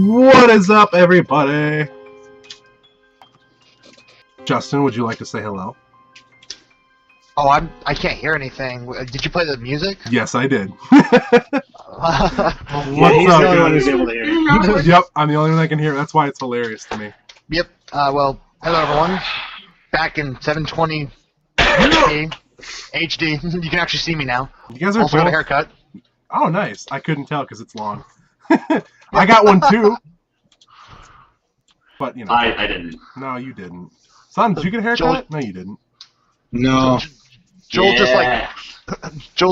What is up, everybody? Justin, would you like to say hello? Oh, I can't hear anything. Did you play the music? Yes, I did. What's What's up, guys? Yep, I'm the only one that can hear. That's why it's hilarious to me. Yep. Well, hello everyone. Back in 720 HD. You can actually see me now. You guys are also got a haircut. Oh, nice. I couldn't tell because it's long. I got one too. But, you know. I didn't. No, you didn't. Son, did you get a haircut? No, you didn't. No. Joel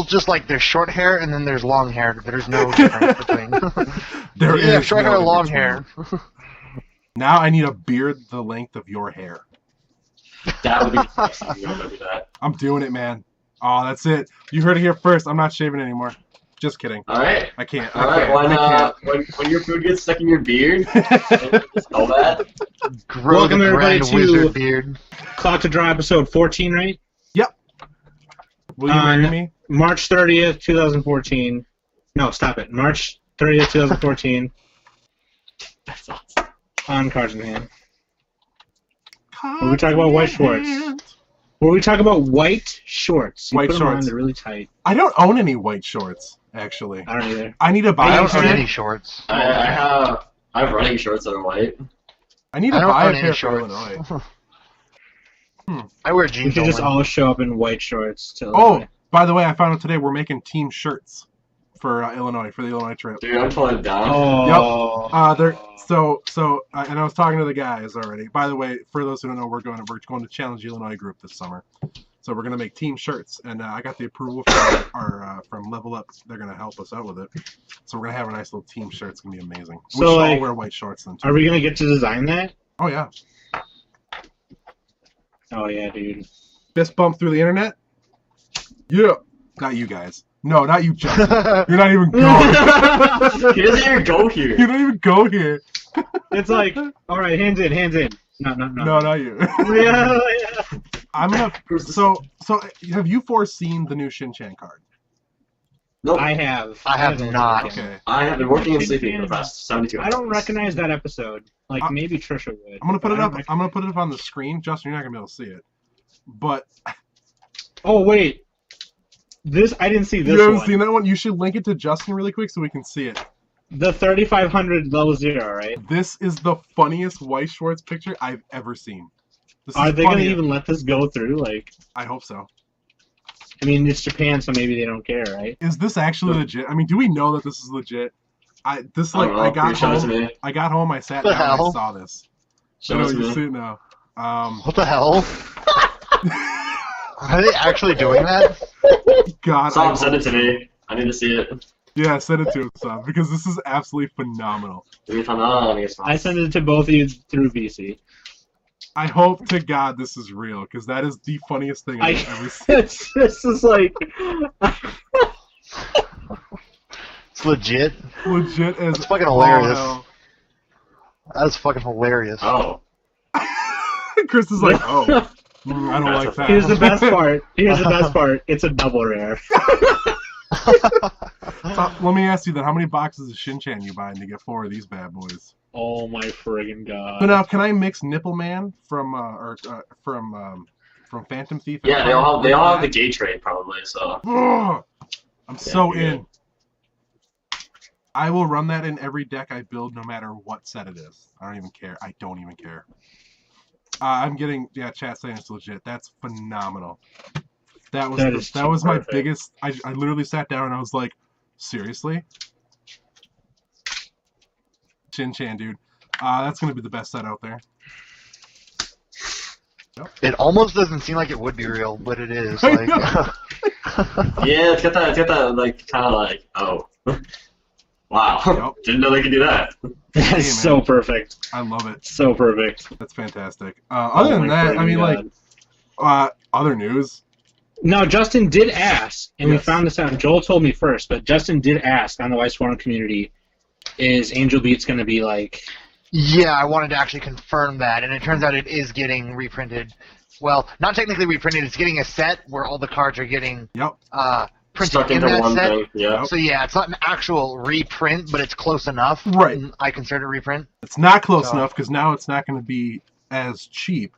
just like there's short hair and then there's long hair. There's no difference between. There is short no hair, long between. hair. Now I need a beard the length of your hair. That would be awesome. You don't do that. I'm doing it, man. Oh, that's it. You heard it here first. I'm not shaving anymore. Just kidding. All right. I can't. When your food gets stuck in your beard, just know that. Welcome everybody to beard. Clock to Draw episode 14, right? Yep. Will you marry me? March 30th, 2014. No, stop it. March 30th, 2014. That's awesome. On Cards in Hand. Where we talk about white shorts. Where we talk about white shorts. White put them on, shorts. they're really tight. I don't own any white shorts, actually. I don't either. I need to buy I a don't own pair. any shorts. I have running shorts that are white. I need to buy a pair for Illinois. I wear We jeans. should just only. all show up in white shorts. To Oh, by the way, I found out today we're making team shirts for Illinois, for the Illinois trip. Dude, I'm pulling it down. Oh. And I was talking to the guys already. By the way, for those who don't know, we're going to Challenge Illinois group this summer. So we're going to make team shirts, and I got the approval from Level Up. They're going to help us out with it. So we're going to have a nice little team shirt. It's going to be amazing. So, we should like, all wear white shorts then, too. Are we going to get to design that? Oh, yeah. Oh, yeah, dude. Fist bump through the internet? Yeah. Not you guys. No, not you, Justin. You're not even going. He doesn't even go here. You don't even go here. It's like, all right, hands in, hands in. No. No, not you. Yeah. I'm gonna. So have you foreseen the new Shin-Chan card? Nope. I have. I have not. Okay. I have been working and sleeping for the past 72 hours. I don't recognize that episode. Like, maybe Trisha would. I'm gonna put but it I up. don't I'm gonna put it up on the screen. Justin, you're not gonna be able to see it. But Oh, wait. I didn't see this you haven't one. seen that one? You should link it to Justin really quick so we can see it. The 3500 level 0, right? This is the funniest White Schwartz picture I've ever seen. This Are is they going to funny. even let this go through? Like, I hope so. I mean, it's Japan, so maybe they don't care, right? Is this actually legit? I mean, do we know that this is legit? I got home, I sat The down, and I hell? saw this. Show I know it to you me. see it now. What the hell? Are they actually doing that? God, Sam, send it to me. I need to see it. Yeah, send it to us, Sam, because this is absolutely phenomenal. I sent it to both of you through VC. I hope to God this is real, because that is the funniest thing I've ever seen. This is like... It's legit. Legit as That's fucking hilarious. all That's fucking hilarious. Oh. hell. Chris is like, oh, I don't like that. Here's the best part. It's a double rare. So, let me ask you then, how many boxes of Shin-Chan you buying to get 4 of these bad boys? Oh my friggin' god. So now, can I mix Nipple Man from Phantom Thief? Yeah, they all have the gay trade probably, so. Ugh, I'm so yeah. in. I will run that in every deck I build, no matter what set it is. I don't even care. I don't even care. I'm getting chat saying it's legit. That's phenomenal. That was my perfect. biggest. I literally sat down and I was like, seriously, Shin-Chan, dude. That's gonna be the best set out there. Yep. It almost doesn't seem like it would be real, but it is. I Like, Yeah, it's got that like kind of like, oh. Wow. Yep. Didn't know they could do that. That's Hey, man. so perfect. I love it. So perfect. That's fantastic. Other than that, I mean, like, other news. No, Justin did ask, and we Yes. found this out. Joel told me first, but Justin did ask on the White Swarm community, is Angel Beats going to be like... yeah, I wanted to actually confirm that, and it turns out it is getting reprinted. Well, not technically reprinted. It's getting a set where all the cards are getting Yep. printed Stuck in into that one set. thing. Yeah. So yeah, it's not an actual reprint, but it's close enough. Right. And I consider it a reprint. It's not close So- enough because now it's not going to be as cheap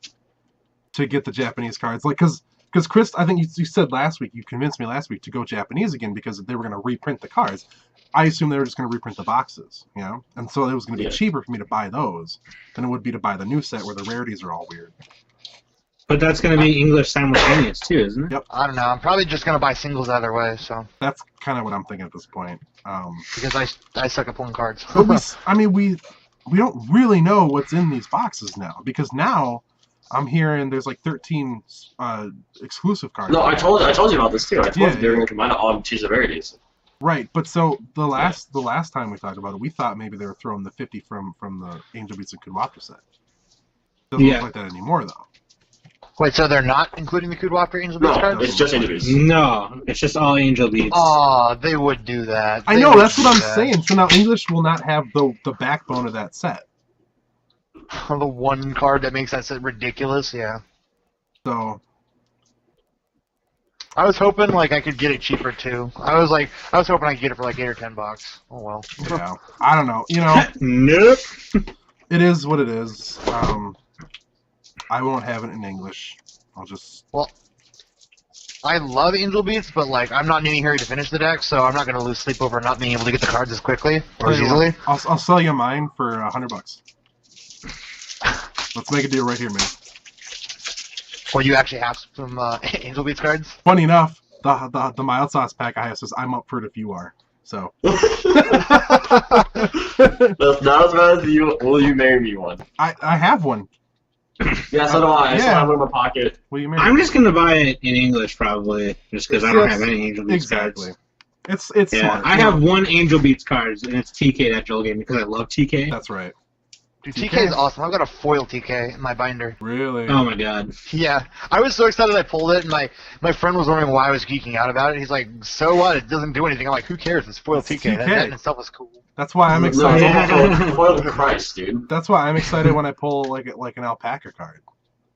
to get the Japanese cards. Like, because Chris, I think you said last week, you convinced me last week to go Japanese again because they were going to reprint the cards. I assumed they were just going to reprint the boxes, you know? And so it was going to be cheaper for me to buy those than it would be to buy the new set where the rarities are all weird. But that's going to be English simultaneous too, isn't it? Yep. I don't know. I'm probably just gonna buy singles either way. So That's kind of what I'm thinking at this point. because I suck at pulling cards. But we don't really know what's in these boxes now because now I'm hearing there's like 13 exclusive cards. No, I told you about this too. I told Yeah, you they were going to combine all of the rarities. Right, but so the last time we talked about it, we thought maybe they were throwing the 50 from the Angel Beats and Kudwapka set. Doesn't look like that anymore though. Wait, so they're not including the Kudwapka Angel Beats No, cards? it's just Angel Beats. No, it's just all Angel Beats. Oh, they would do that. I know, that's what I'm saying. So now English will not have the backbone of that set. The one card that makes that set ridiculous, yeah. So I was hoping like I could get it cheaper too. I was hoping I could get it for like $8 or $10. Oh well. yeah, I don't know. You know, Nope. it is what it is. I won't have it in English. I'll just. Well, I love Angel Beats, but like I'm not in any hurry to finish the deck, so I'm not gonna lose sleep over not being able to get the cards as quickly or as easily. I'll sell you mine for $100. Let's make a deal right here, man. Well, you actually have some Angel Beats cards. Funny enough, the mild sauce pack I have says I'm up for it if you are. So. That's not as bad as you. Will you marry me one? I have one. Yeah, so do I. I still Yeah. have one in my pocket. Will you marry? I'm just going to buy it in English probably, just because I don't have any Angel Beats Exactly. cards. It's Yeah, smart. I have one Angel Beats cards, and it's TK that Joel gave me because I love TK. That's right. Dude, TK is awesome. I've got a foil TK in my binder. Really? Oh my god. Yeah, I was so excited I pulled it, and my friend was wondering why I was geeking out about it. He's like, "So what? It doesn't do anything." I'm like, "Who cares? It's foil TK. That in itself is cool." That's why I'm No, excited. it's almost foil the Christ, dude. That's why I'm excited when I pull like an alpaca card.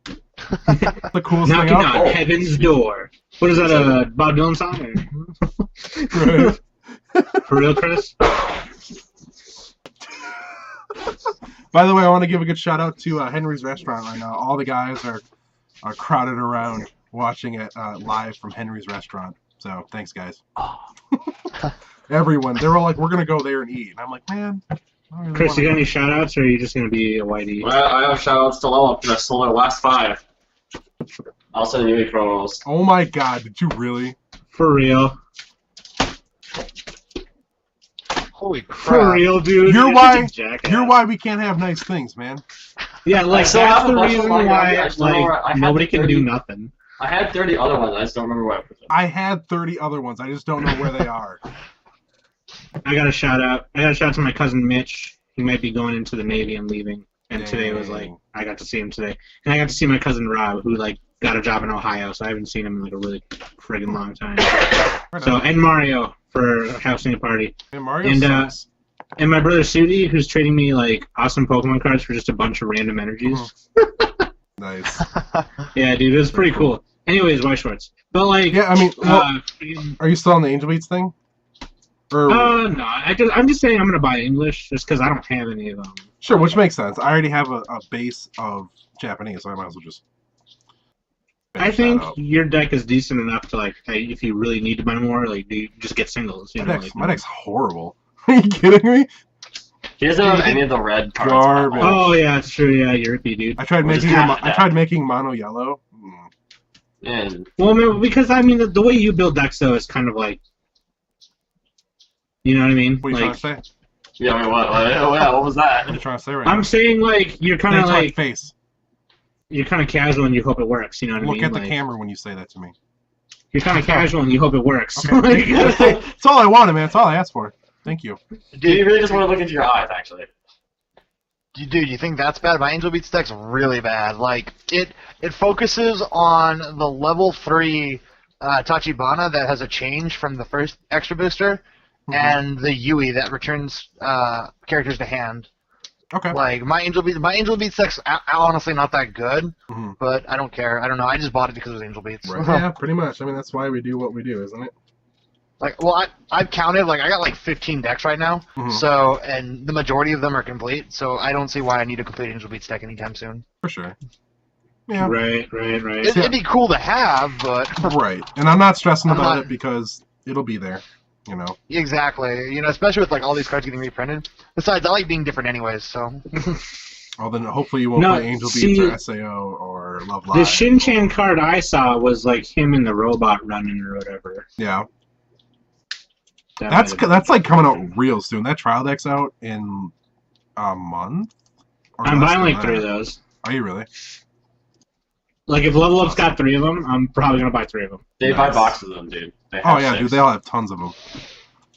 The coolest thing Knocking out on there. heaven's door. What is that, a Bob Dylan song? Right. For real, Chris? By the way, I want to give a good shout out to Henry's Restaurant right now. All the guys are crowded around watching it live from Henry's Restaurant. So thanks, guys. Everyone, they were all like, "We're gonna go there and eat," and I'm like, "Man." I don't really Chris, wanna you got go." any shout-outs, or are you just going to be a whitey? Well, I have shout-outs to Lella because I sold my last 5. I'll send you any promos. Oh my God! Did you really? For real. Holy crap! For real, dude. You're such a jackass. You're why we can't have nice things, man. Yeah, like, still that's have a the bunch of reason mine. why, I still know where I like, had nobody the can 30. do nothing. I had 30 other ones. I just don't remember where I put them. I had 30 other ones. I just don't know where they are. I got a shout-out. I got a shout-out to my cousin Mitch. He might be going into the Navy and leaving. And today was, like, I got to see him today. And I got to see my cousin Rob, who, like, got a job in Ohio, so I haven't seen him in, like, a really friggin' long time. Right So, on. and Mario for hosting a party. And Mario and, sucks. And my brother Sudi, who's trading me, like, awesome Pokemon cards for just a bunch of random energies. Nice. Yeah, dude, it was pretty cool. Anyways, White Shorts. But, like, Yeah, I mean, well, freaking- are you still on the Angel Beats thing? Or no, I'm just saying I'm gonna buy English just because I don't have any of them. sure, which makes sense. I already have a base of Japanese, so I might as well just. I finish think that up. your deck is decent enough to, like, hey, if you really need to buy more, like, you just get singles. You know, My deck's horrible. Are you kidding me? He doesn't have any of the red cards. Garbage. Oh yeah, it's true. Yeah, you're iffy, dude. I tried We'll making just have I that. tried making mono yellow. And Well, man, because I mean, the way you build decks though is kind of like, you know what I mean? What are you Like, trying to say? yeah, I mean, what was that? What are you trying to say right I'm now? saying like you're kind of Thanks to my like face. you're kind of casual and you hope it works. You know what I Look mean? at the Like, camera when you say that to me. You're kind of casual and you hope it works. Okay. That's all I wanted, man. That's all I asked for. Thank you. Do you really just want to look into your eyes, actually? Dude, you think that's bad? My Angel Beats deck's really bad. Like, it focuses on the level 3 Tachibana that has a change from the first extra booster, and the Yui that returns characters to hand. Okay. Like, my Angel Beats deck's honestly not that good, Mhm. but I don't care. I don't know. I just bought it because it was Angel Beats. Right. Yeah, pretty much. I mean, that's why we do what we do, isn't it? Like, well, I've counted, like, I got like 15 decks right now, so, and the majority of them are complete, so I don't see why I need a complete Angel Beats deck anytime soon. For sure. Yeah. Right. It'd be cool to have, but... Right. And I'm not stressing about it because it'll be there, you know? Exactly. You know, especially with, like, all these cards getting reprinted. Besides, I like being different anyways, so... Well, then hopefully you won't play Angel Beats or SAO or Love Live. The Shin-Chan card I saw was, like, him and the robot running or whatever. Yeah. That's like coming out real soon. That trial deck's out in a month. I'm buying like 3 of those. Are you really? Like if Level Up's got 3 of them, I'm probably gonna buy 3 of them. They buy boxes of them, dude. Oh yeah, 6. Dude, they all have tons of them.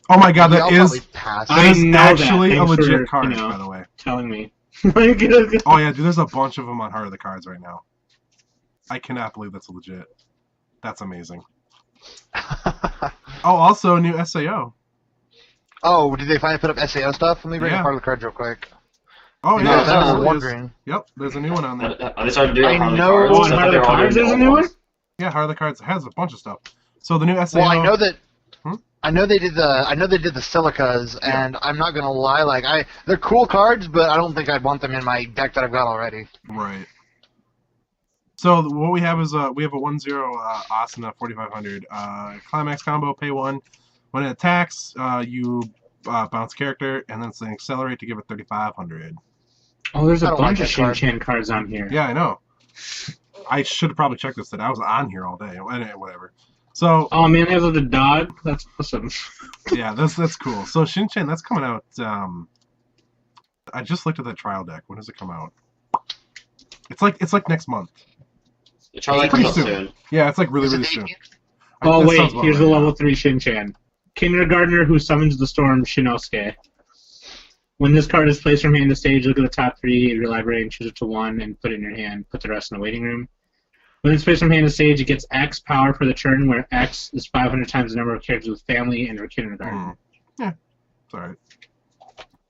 Oh my god, that is actually a legit card, by the way. Telling me. Oh yeah, dude, there's a bunch of them on Heart of the Cards right now. I cannot believe that's legit. That's amazing. Oh, also a new SAO. Oh, did they finally put up SAO stuff? Let me bring up Heart of the Cards real quick. Oh yeah, I was wondering. Yep, there's a new one on there. They started doing I know. Heart of the Cards is a new one? Yeah, Heart of the Cards has a bunch of stuff. So the new SAO. Well, I know that. I know they did the silicas, and I'm not gonna lie, like they're cool cards, but I don't think I'd want them in my deck that I've got already. Right. So what we have is we have a 1/0 Asuna 4500 climax combo. Pay 1. When it attacks, you bounce character, and then it's an accelerate to give it 3500. Oh, there's a bunch of Shin-Chan cards on here. Yeah, I know. I should have probably checked this today. I was on here all day. Anyway, whatever. So. Oh man, they have the dog. That's awesome. Yeah, that's cool. So Shin-Chan, that's coming out. I just looked at that trial deck. When does it come out? It's like next month. The trial deck comes out soon. Yeah, it's like really soon. Oh wait, here's the level 3 Shin-Chan. Kindergartner who summons the storm, Shinosuke. When this card is placed from hand to stage, look at the top 3 of your library and choose it to 1 and put it in your hand. Put the rest in the waiting room. When it's placed from hand to stage, it gets X power for the turn, where X is 500 times the number of characters with family and or kindergarten. Yeah, it's alright.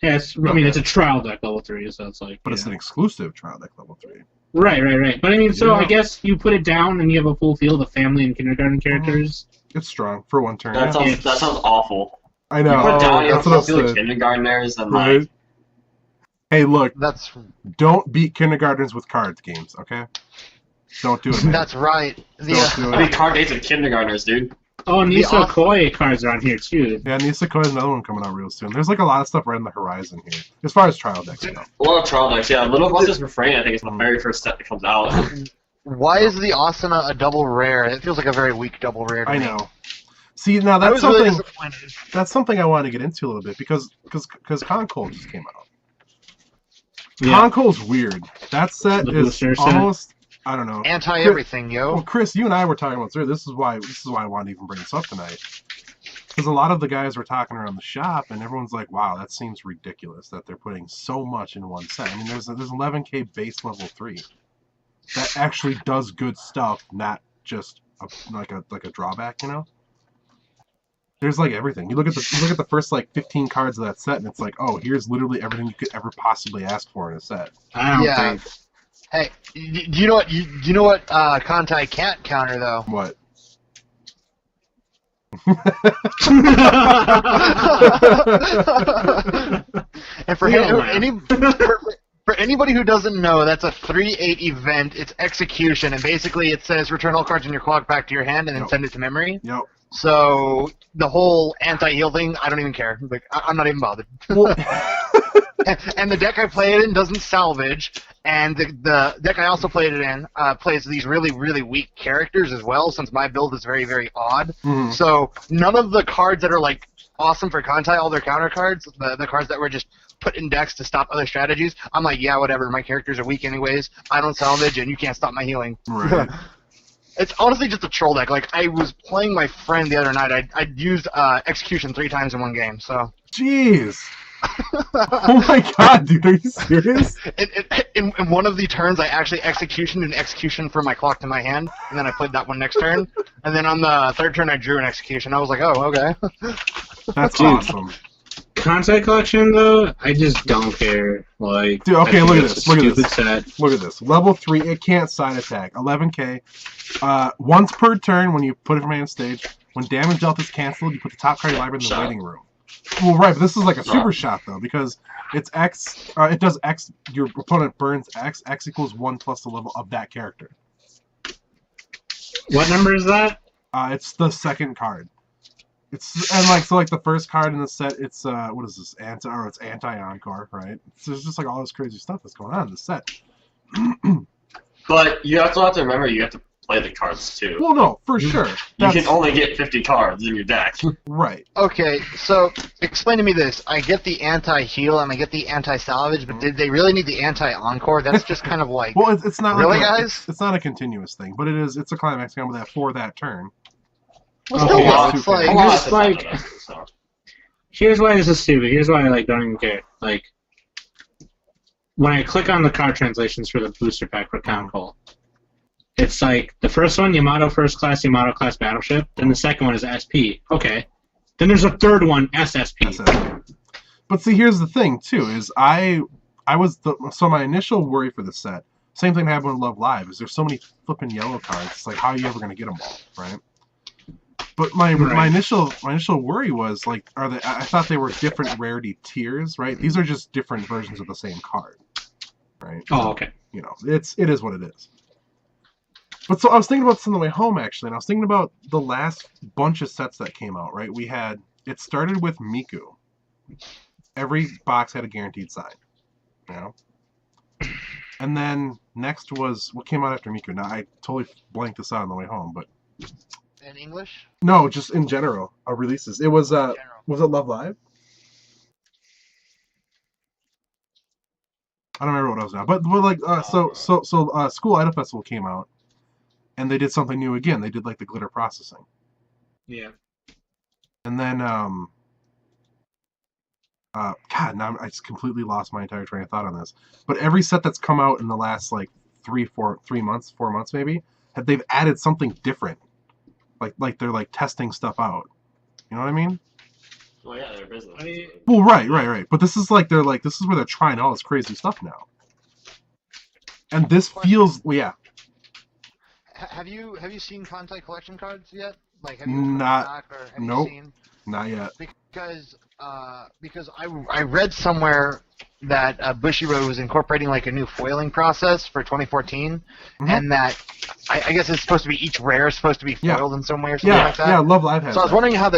Yeah, I mean, it's a trial deck level 3, so it's like... But it's an exclusive trial deck level 3. Right. But I mean, so I guess you put it down and you have a full field of family and kindergarten characters. It's strong for 1 turn. That sounds awful. I know. You put down your full field of kindergartners and like... Hey, look. That's... Don't beat kindergartners with cards games, okay? Don't do it, man. That's right. How many card games with kindergartners, dude? Oh, Nisokoi cards are on here, too. Yeah, Nisokoi is another one coming out real soon. There's like a lot of stuff right on the horizon here, as far as trial decks go. A lot of trial decks, yeah. Little Busters Refrain, I think, is the very first set that comes out. Why is the Asuna a double rare? It feels like a very weak double rare to me. I know. See, now that's something. Really that's something I want to get into a little bit because Concold just came out. Yeah. Concold's weird. That set is almost. I don't know. Anti-everything, yo. Well, Chris, you and I were talking about this. This is why I wanted to even bring this up tonight. Because a lot of the guys were talking around the shop, and everyone's like, "Wow, that seems ridiculous that they're putting so much in one set." I mean, there's 11K base level 3 that actually does good stuff, not just like a drawback, you know. There's like everything. You look at the first like 15 cards of that set, and it's like, oh, here's literally everything you could ever possibly ask for in a set. I don't think. Hey, do you know what? You know what? Kantai can't counter though. What? And for anybody who doesn't know, that's a 3/8 event. It's execution, and basically it says return all cards in your clock back to your hand, and then send it to memory. Yep. So the whole anti-heal thing, I don't even care. Like, I'm not even bothered. Well, and the deck I play it in doesn't salvage, and the deck I also played it in plays these really, really weak characters as well, since my build is very, very odd. Mm-hmm. So none of the cards that are like awesome for Kantai, all their counter cards, the cards that were just put in decks to stop other strategies, I'm like, yeah, whatever, my characters are weak anyways, I don't salvage, and you can't stop my healing. Right. It's honestly just a troll deck. Like, I was playing my friend the other night. I used execution 3 times in one game, so... Jeez! Oh my god, dude, are you serious? In one of the turns, I actually executioned an execution from my clock to my hand, and then I played that one next turn. And then on the third turn, I drew an execution. I was like, oh, okay. That's awesome. Concept collection though, I just don't care. Like, Dude, okay, I think look at it's this. a Look at stupid this. set. Look at this. Level 3, it can't side attack. 11k. Once per turn when you put it from hand stage. When damage dealt is cancelled, you put the top card of your library in the waiting room. Well, right, but this is like a super shot though, because it's X. It does X. Your opponent burns X. X equals 1 plus the level of that character. What number is that? It's the second card. It's and like so like the first card in the set. It's what is this it's anti-encore, right? So there's just like all this crazy stuff that's going on in the set. But you also have to remember you have to play the cards too. Well, no, for sure. You can only get 50 cards in your deck. Right. Okay, so explain to me this. I get the anti-heal and I get the anti-salvage, but did they really need the anti-encore? That's just kind of like... Well, it's not really, like guys? It's not a continuous thing, but it's a climax combo that for that turn. Well, still, Okay. it's like... Hold on a Just second, like- so. Here's why this is stupid. Here's why I don't even care. Like, when I click on the card translations for the booster pack for Count Cole, it's like the first one, Yamato First Class, Yamato Class Battleship. Then the second one is SP. Okay. Then there's a third one, SSP. But see, here's the thing too: is so my initial worry for the set. Same thing happened with Love Live. Is there's so many flipping yellow cards? It's like, how are you ever going to get them all, right? But my initial worry was like, I thought they were different rarity tiers, right? These are just different versions of the same card, right? Oh, okay. You know, it is what it is. But so I was thinking about this on the way home actually, and I was thinking about the last bunch of sets that came out, right? It started with Miku. Every box had a guaranteed sign, you know? And then next was what came out after Miku. Now I totally blanked this out on the way home, but In English? no, just in general, releases. It was General. was it Love Live? I don't remember what it was now, but like so School Idol Festival came out, and they did something new again. They did like the glitter processing, Yeah. and then God, now I just completely lost my entire train of thought on this. But every set that's come out in the last like 4 months maybe, they've added something different. Like they're like testing stuff out. You know what I mean? Well, yeah, they're business. Well, right. But this is like this is where they're trying all this crazy stuff now. And this feels yeah. Have you seen Contact Collection cards yet? Like, have you Not- or have nope. you seen? Not yet. Because I read somewhere that Bushiroad was incorporating like a new foiling process for 2014, and that I guess it's supposed to be each rare is supposed to be foiled in some way or something like that. Yeah, Love Live has So I was that. wondering how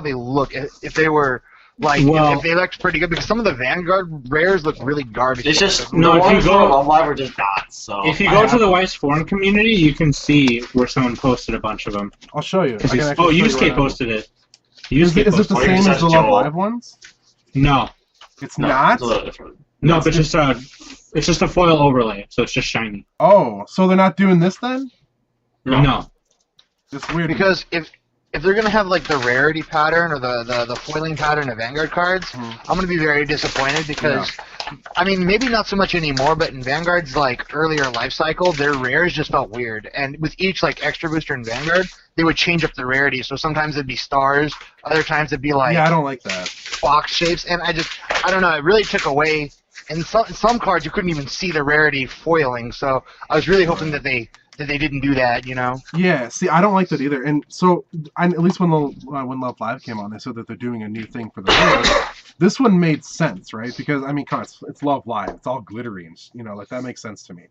they look, if they were like if they looked pretty good, because some of the Vanguard rares look really garbage. It's just No, the if you ones go- from Love Live are just dots. So If you go to the Weiss forum community, you can see where someone posted a bunch of them. I'll show you. Yusuke posted it. Is it the posted same it. as the Love Live ones? No. It's no, not? it's a little different. No, but it's just a foil overlay, so it's just shiny. Oh, so they're not doing this then? No. It's weird. Because if they're gonna have like the rarity pattern or the foiling pattern of Vanguard cards, I'm gonna be very disappointed because I mean maybe not so much anymore, but in Vanguard's like earlier life cycle, their rares just felt weird. And with each like extra booster in Vanguard, they would change up the rarity. So sometimes it'd be stars, other times it'd be like I don't like that. box shapes, and I don't know, it really took away. In some cards you couldn't even see the rarity foiling, so I was really hoping that they didn't do that, you know. Yeah, see, I don't like that either. And so, at least when Love Live came on, they said that they're doing a new thing for the rares. This one made sense, right? Because I mean, come on, it's Love Live. It's all glittery, and like that makes sense to me.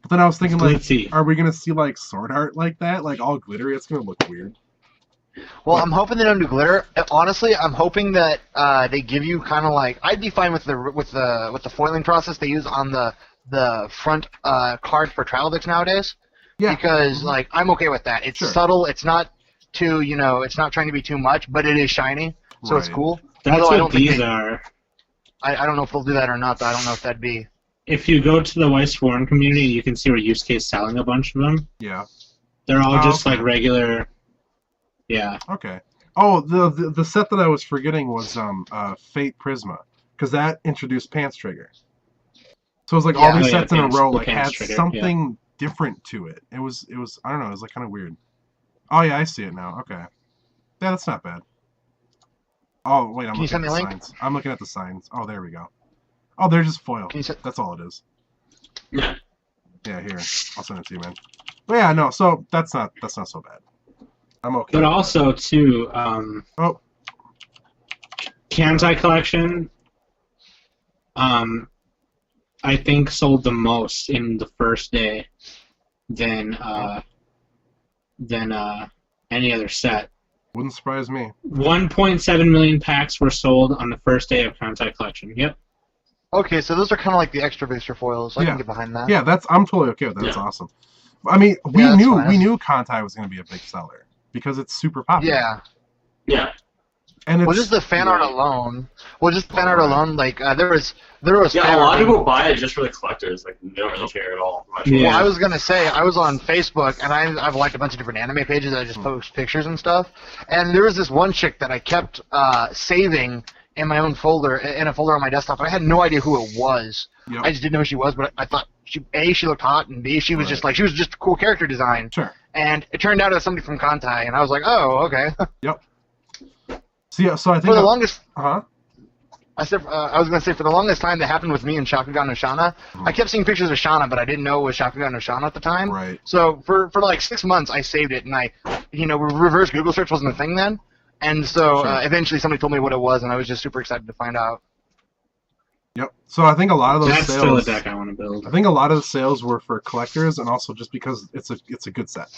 But then I was thinking, like, Glitzy. are we gonna see like sword art like that, like all glittery? It's gonna look weird. Well, I'm hoping they don't do glitter. Honestly, I'm hoping that they give you kind of like, I'd be fine with the foiling process they use on the front card for travel decks nowadays. Yeah. Because like I'm okay with that. It's subtle. It's not too, it's not trying to be too much, but it is shiny, so it's Right. cool. That's Although I what don't think these are. I don't know if they'll do that or not. Though. I don't know if that'd be. If you go to the Weiss forum community, you can see where Yusuke is selling a bunch of them. Yeah. They're all just okay. like regular. Yeah. Okay. Oh, the set that I was forgetting was Fate Prisma, because that introduced Pants Trigger. So it was like all these sets in a row like had something different to it. It was I don't know, it was like kind of weird. Oh yeah, I see it now. Okay. Yeah, that's not bad. Oh wait, I'm Can you looking send at me the a link? signs. I'm looking at the signs. Oh, there we go. Oh, they're just foil. Can you send? That's all it is. Yeah. Yeah, here. I'll send it to you, man. But yeah, no. So that's not so bad. I'm okay. But also too, Oh. Kantai collection, I think sold the most in the first day than any other set. Wouldn't surprise me. 1.7 million packs were sold on the first day of Kantai collection. Yep. Okay, so those are kind of like the extra booster foils. I can get behind that. Yeah, I'm totally okay with that. That's Yeah. awesome. I mean, we Yeah, that's knew fine. Kantai was going to be a big seller because it's super popular. Yeah. Yeah. And it's Well, just the fan art alone. Like there was Yeah, fan a lot art. of people buy it just for the collectors. Like, they don't really care at all. Much. Yeah. Well, I was gonna say I was on Facebook and I've liked a bunch of different anime pages that I just post pictures and stuff. And there was this one chick that I kept saving in my own folder, in a folder on my desktop. And I had no idea who it was. Yep. I just didn't know who she was, but I thought she looked hot, and B, she was just a cool character design. Sure. And it turned out it was somebody from Kantai, and I was like, oh, okay. So I think For the longest. Uh-huh. I was going to say, for the longest time, that happened with me and Shakugan no Shana. I kept seeing pictures of Shana, but I didn't know it was Shakugan no Shana at the time. Right. So for like 6 months, I saved it, and reverse Google search wasn't a thing then. And so Sure. eventually somebody told me what it was, and I was just super excited to find out. Yep. So I think a lot of those That's sales. still a deck I want to build. I think a lot of the sales were for collectors, and also just because it's a good set.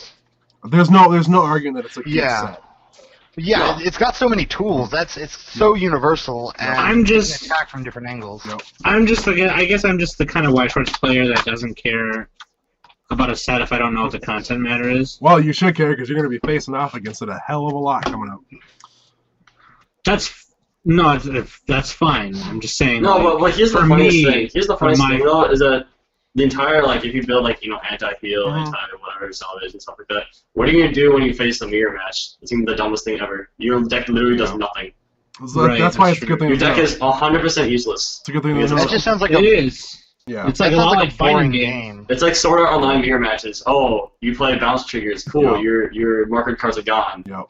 There's no arguing that it's a good set. Yeah, it's got so many tools. It's so universal, and I'm just- you can attack from different angles. Yep. I guess I'm just the kind of White Shorts player that doesn't care about a set if I don't know what the content matter is. Well, you should care because you're going to be facing off against it a hell of a lot coming up. That's fine. I'm just saying. No, like, but here's the for funniest me, thing. Here's the for funniest my- thing, though, is that the entire, like, if you build, like, anti-heal, Mhm. anti-whatever, salvation, stuff like that, what are you going to do when you face a mirror match? It's even the dumbest thing ever. Your deck literally does nothing. So Right, that's why that's it's a good thing Your to deck know. is 100% useless. It's a good thing to Because know. That just sounds like It is. Yeah. It's like that a sounds lot like like a fighting boring games. game. It's like Sword Art Online mirror matches. Oh, you play bounce triggers. Cool, Yeah. your marker cards are gone. Yep.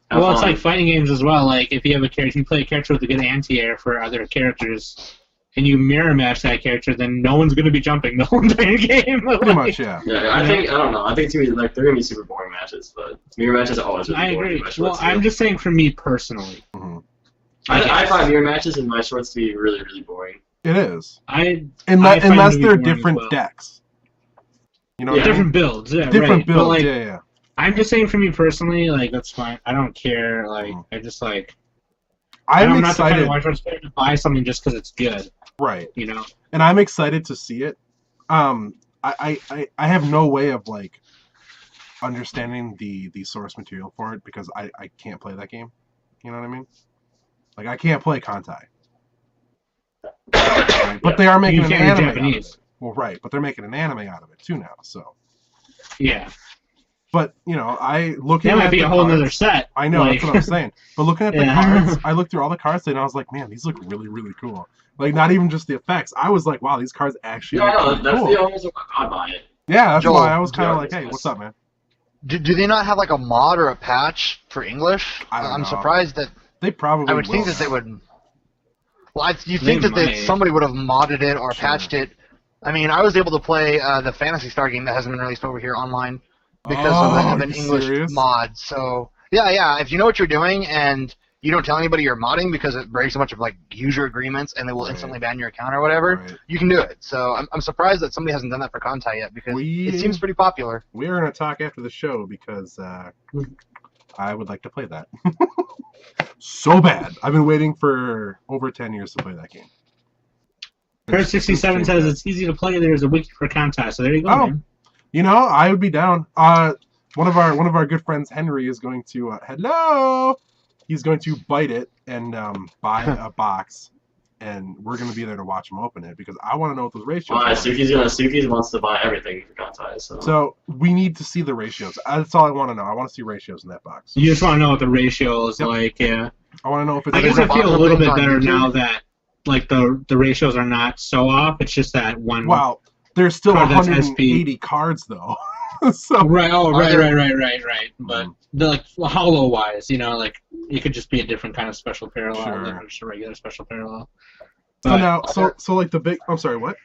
Have Well, it's fun. like fighting games as well. Like if you have if you play a character with a good anti-air for other characters, and you mirror match that character, then no one's gonna be jumping the whole entire game. Pretty much, yeah. Yeah, I don't know. I think to me, like, they're gonna be super boring matches, but mirror matches are always really I boring. agree. in my Well, shorts, I'm too. just saying for me personally. Mhm. I guess. find mirror matches in my shorts to be really, really boring. It is. I Unless, find unless them to be they're boring as different well. decks. You know Yeah. what I mean? different builds, yeah, Different right. builds, But, like, yeah. I'm just saying for me personally, like that's fine. I don't care. Like I just like I'm not the kind excited. of White Shorts player to buy something just because it's good. Right. You know. And I'm excited to see it. I have no way of like understanding the source material for it because I can't play that game. You know what I mean? Like I can't play Kantai. Right? But they are making You an can't read anime out of Japanese. it. Well, right, but they're making an anime out of it too now. So, Yeah. but I looking That at might be the a whole cards, other set. I know like, that's what I'm saying. But looking at the Yeah. cards, I looked through all the cards today and I was like, man, these look really, really cool. Like not even just the effects. I was like, wow, these cards actually Yeah, I look know. really That's cool. the only reason why I buy it. Yeah, that's Joel, why I was kind of Joel, like, hey, what's up, man? Do they not have like a mod or a patch for English? I don't I'm know. surprised that They probably I would think will. that they would. Well, you'd They think that might. somebody would have modded it or Sure. patched it. I mean, I was able to play the Phantasy Star game that hasn't been released over here online because of an you English serious? mod. So yeah. If you know what you're doing and you don't tell anybody you're modding because it breaks a bunch of like user agreements and they will Right. instantly ban your account or whatever, Right. you can do it. So I'm surprised that somebody hasn't done that for Kantai yet because it seems pretty popular. We are going to talk after the show because I would like to play that. So bad. I've been waiting for over 10 years to play that game. Kurt67 says it's easy to play. There's a wiki for Kantai, so there you go, Oh. man. You know, I would be down. One of our good friends, Henry, is going to hello. He's going to bite it and buy a box, and we're going to be there to watch him open it because I want to know what those ratios Well, are. Suki wants to buy everything for Kantai, so. So we need to see the ratios. That's all I want to know. I want to see ratios in that box. You just want to know what the ratio is Yep. like, yeah. I want to know if it's. I guess I box feel a of little things bit on better YouTube? now that like the ratios are not so off. It's just that one. Wow, there's still Card that's 180 cards though. So Right. Oh, Are there- right. But the like hollow wise, like it could just be a different kind of special parallel, Sure. like just a regular special parallel. so But now, there- so like the big. I'm sorry. What?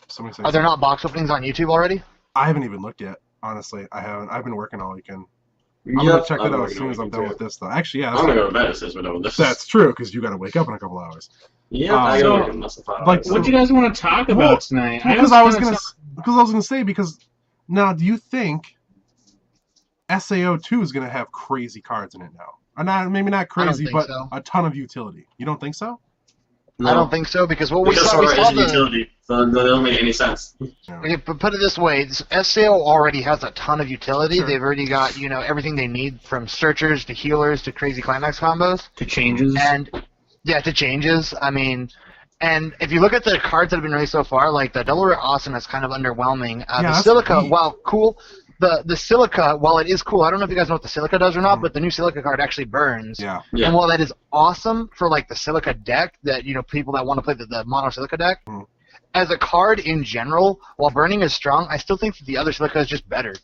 Somebody say Are there something. not box openings on YouTube already? I haven't even looked yet. Honestly, I haven't. I've been working all weekend. I'm Yep, gonna check that I'm out working as soon as on I'm it, done too. with this, though. Actually, yeah, I'm gonna go to bed as soon as we're done with this. that's true because you got to wake up in a couple hours. Yeah, So, I gotta work in less than 5 like, hours. what do you guys want to talk about Well, tonight? Because I was gonna say because now, do you think SAO2 is gonna have crazy cards in it now? Or not, maybe not crazy, think but so. a ton of utility. You don't think so? I don't think so because what we Because saw, we Sora saw is a utility, so that doesn't make any sense. Okay, but put it this way, SAO already has a ton of utility. Sure. They've already got, everything they need from searchers to healers to crazy climax combos. to changes. And, yeah, to changes. I mean, and if you look at the cards that have been released so far, like the Double Rare Awesome is kind of underwhelming. Yeah, The that's Silica, weak. while cool, the Silica, while it is cool, I don't know if you guys know what the Silica does or not, but the new Silica card actually burns. Yeah. Yeah. And while that is awesome for like the Silica deck, that people that want to play the mono Silica deck, as a card in general, while burning is strong, I still think that the other Silica is just better.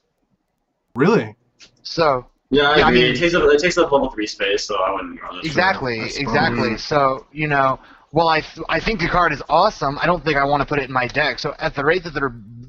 Really? So Yeah, I Yeah, I agree. mean- it takes up level 3 space, so I wouldn't go this. exactly. Mhm. So while I think the card is awesome, I don't think I want to put it in my deck. So at the rate that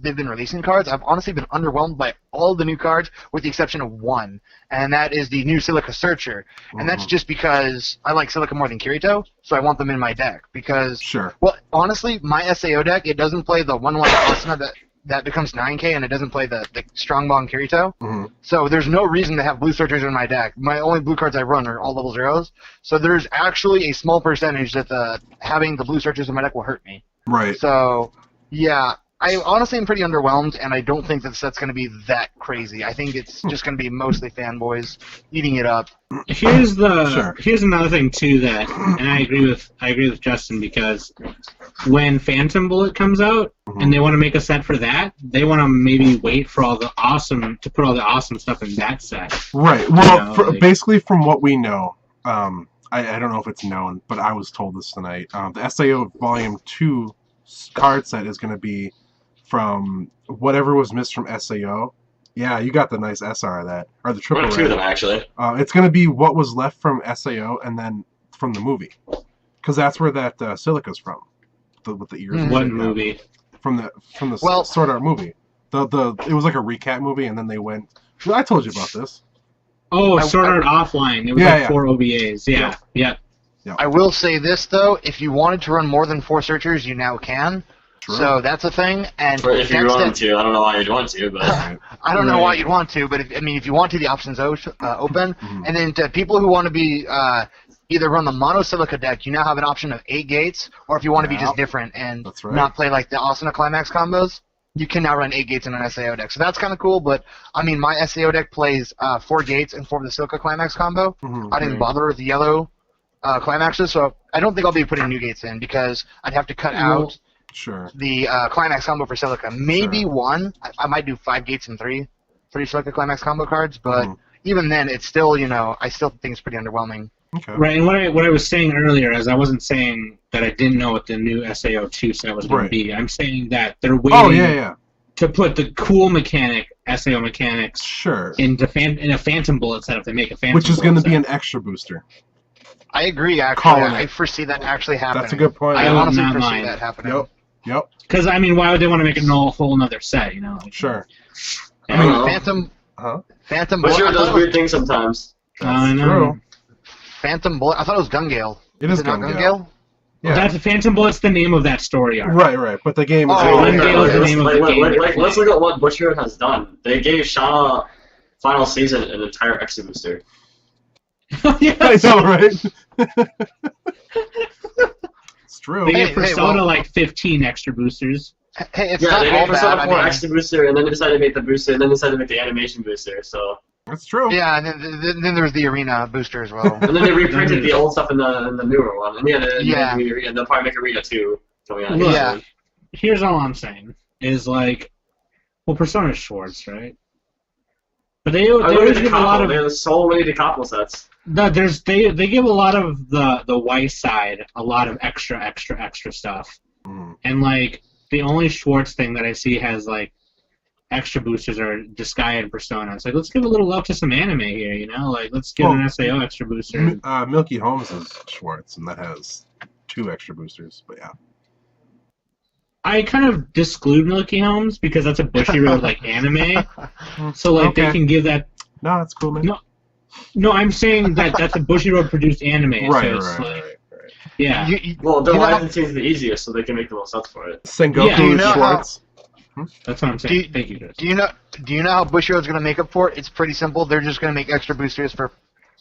they've been releasing cards, I've honestly been underwhelmed by all the new cards, with the exception of one, and that is the new Silica Searcher. And that's just because I like Silica more than Kirito, so I want them in my deck. Because, Sure. well, honestly, my SAO deck, it doesn't play the 1/1 Asuna that becomes 9K, and it doesn't play the Strongbong Kirito. Mhm. So there's no reason to have blue searchers in my deck. My only blue cards I run are all level 0s. So there's actually a small percentage that having the blue searchers in my deck will hurt me. Right. So, yeah, I honestly am pretty underwhelmed, and I don't think that the set's going to be that crazy. I think it's just going to be mostly fanboys eating it up. Here's Sure. here's another thing too that, and I agree with Justin, because when Phantom Bullet comes out and they want to make a set for that, they want to maybe wait for all the awesome to put all the awesome stuff in that set. Right. Well, like- basically, from what we know, I don't know if it's known, but I was told this tonight. The SAO Volume 2 card set is going to be from whatever was missed from SAO. Yeah, you got the nice SR of that, or the triple. One or two of red. them, actually. It's going to be what was left from SAO and then from the movie, because that's where that Silica's from, with the ears. and What shit, yeah. movie? From the Well- Sword Art movie. It was like a recap movie, and then they went. I told you about this. Oh, I- Sword Art Offline. It was Yeah, yeah. 4 OVAs. Yeah. I will say this, though. If you wanted to run more than 4 searchers, you now can. True. So that's a thing. And Or if you next want step- to, I don't know why you'd want to, but I don't know Right. why you'd want to, but if you want to, the option's open. Mhm. And then to people who want to be either run the mono Silica deck, you now have an option of 8 gates, or if you want to be just Yep. different and That's right. not play like the Asuna Climax combos, you can now run 8 gates in an SAO deck. So that's kind of cool, but I mean, my SAO deck plays 4 gates and 4 of the Silica Climax combo. Mhm. I didn't bother with the yellow climaxes, so I don't think I'll be putting new gates in because I'd have to cut out Sure. the climax combo for Silica. Maybe Sure. one. I might do 5 gates and 3 Silica climax combo cards, but Mhm. even then, it's still, I still think it's pretty underwhelming. Okay. Right, and what I was saying earlier is I wasn't saying that I didn't know what the new SAO2 set was going Right. to be. I'm saying that they're waiting Oh yeah. to put the cool SAO mechanics Sure. in a Phantom Bullet set if they make a Phantom Which is going to be an extra booster. I agree, actually. Calling I it. foresee that actually happening. That's a good point. I Yeah. honestly Not foresee mine. that happening. Yep. Yep. Because, I mean, why would they want to make a whole another set, Like, Sure. I don't know. Phantom But Bullet. sure I thought does it was weird things sometimes. I know. True. Phantom Bullet. I thought it was Gungale. It is it not Gungale. Gungale? Yeah. That's Phantom Bullet's the name of that story arc. Right. But the game is. Oh, Like, okay. Gungale is the name of the game. let's look at what Butcher has done. They gave Shauna Final Season an entire extra booster. Yeah. I know, right? It's true. They Hey, gave Persona well- like 15 extra boosters. Hey, it's Yeah, not they all gave Persona bad. 4 I mean, extra booster, and then they decided to make the booster, and then decided to make the animation booster. So, That's true. yeah, and then there's the arena booster as well. and then they reprinted the old stuff in the newer one, and Yeah. they'll probably make Arena 2 coming out. Look, Yeah. Here's all I'm saying is like, well, Persona's shorts, right? But they always give a lot of There's so many decouple sets. they give a lot of the white side a lot of extra stuff, Mhm. and like the only Schwartz thing that I see has extra boosters are Disgaea and Persona. It's like, let's give a little love to some anime here, you know? Like, let's give an SAO extra booster. Milky Holmes is Schwartz, and that has 2 extra boosters, but yeah. I kind of disclude Milky Holmes because that's a Bushiroad like anime. So like they can give that. No, that's cool, man. No, I'm saying that that's a Bushiroad produced anime. Right. Yeah. Well, their licensing is the easiest, so they can make the most sense for it. Sengoku Schwartz. That's what I'm saying. Thank you, Chris. Do you know how Bushiroad's going to make up for it? It's pretty simple. They're just going to make extra boosters for,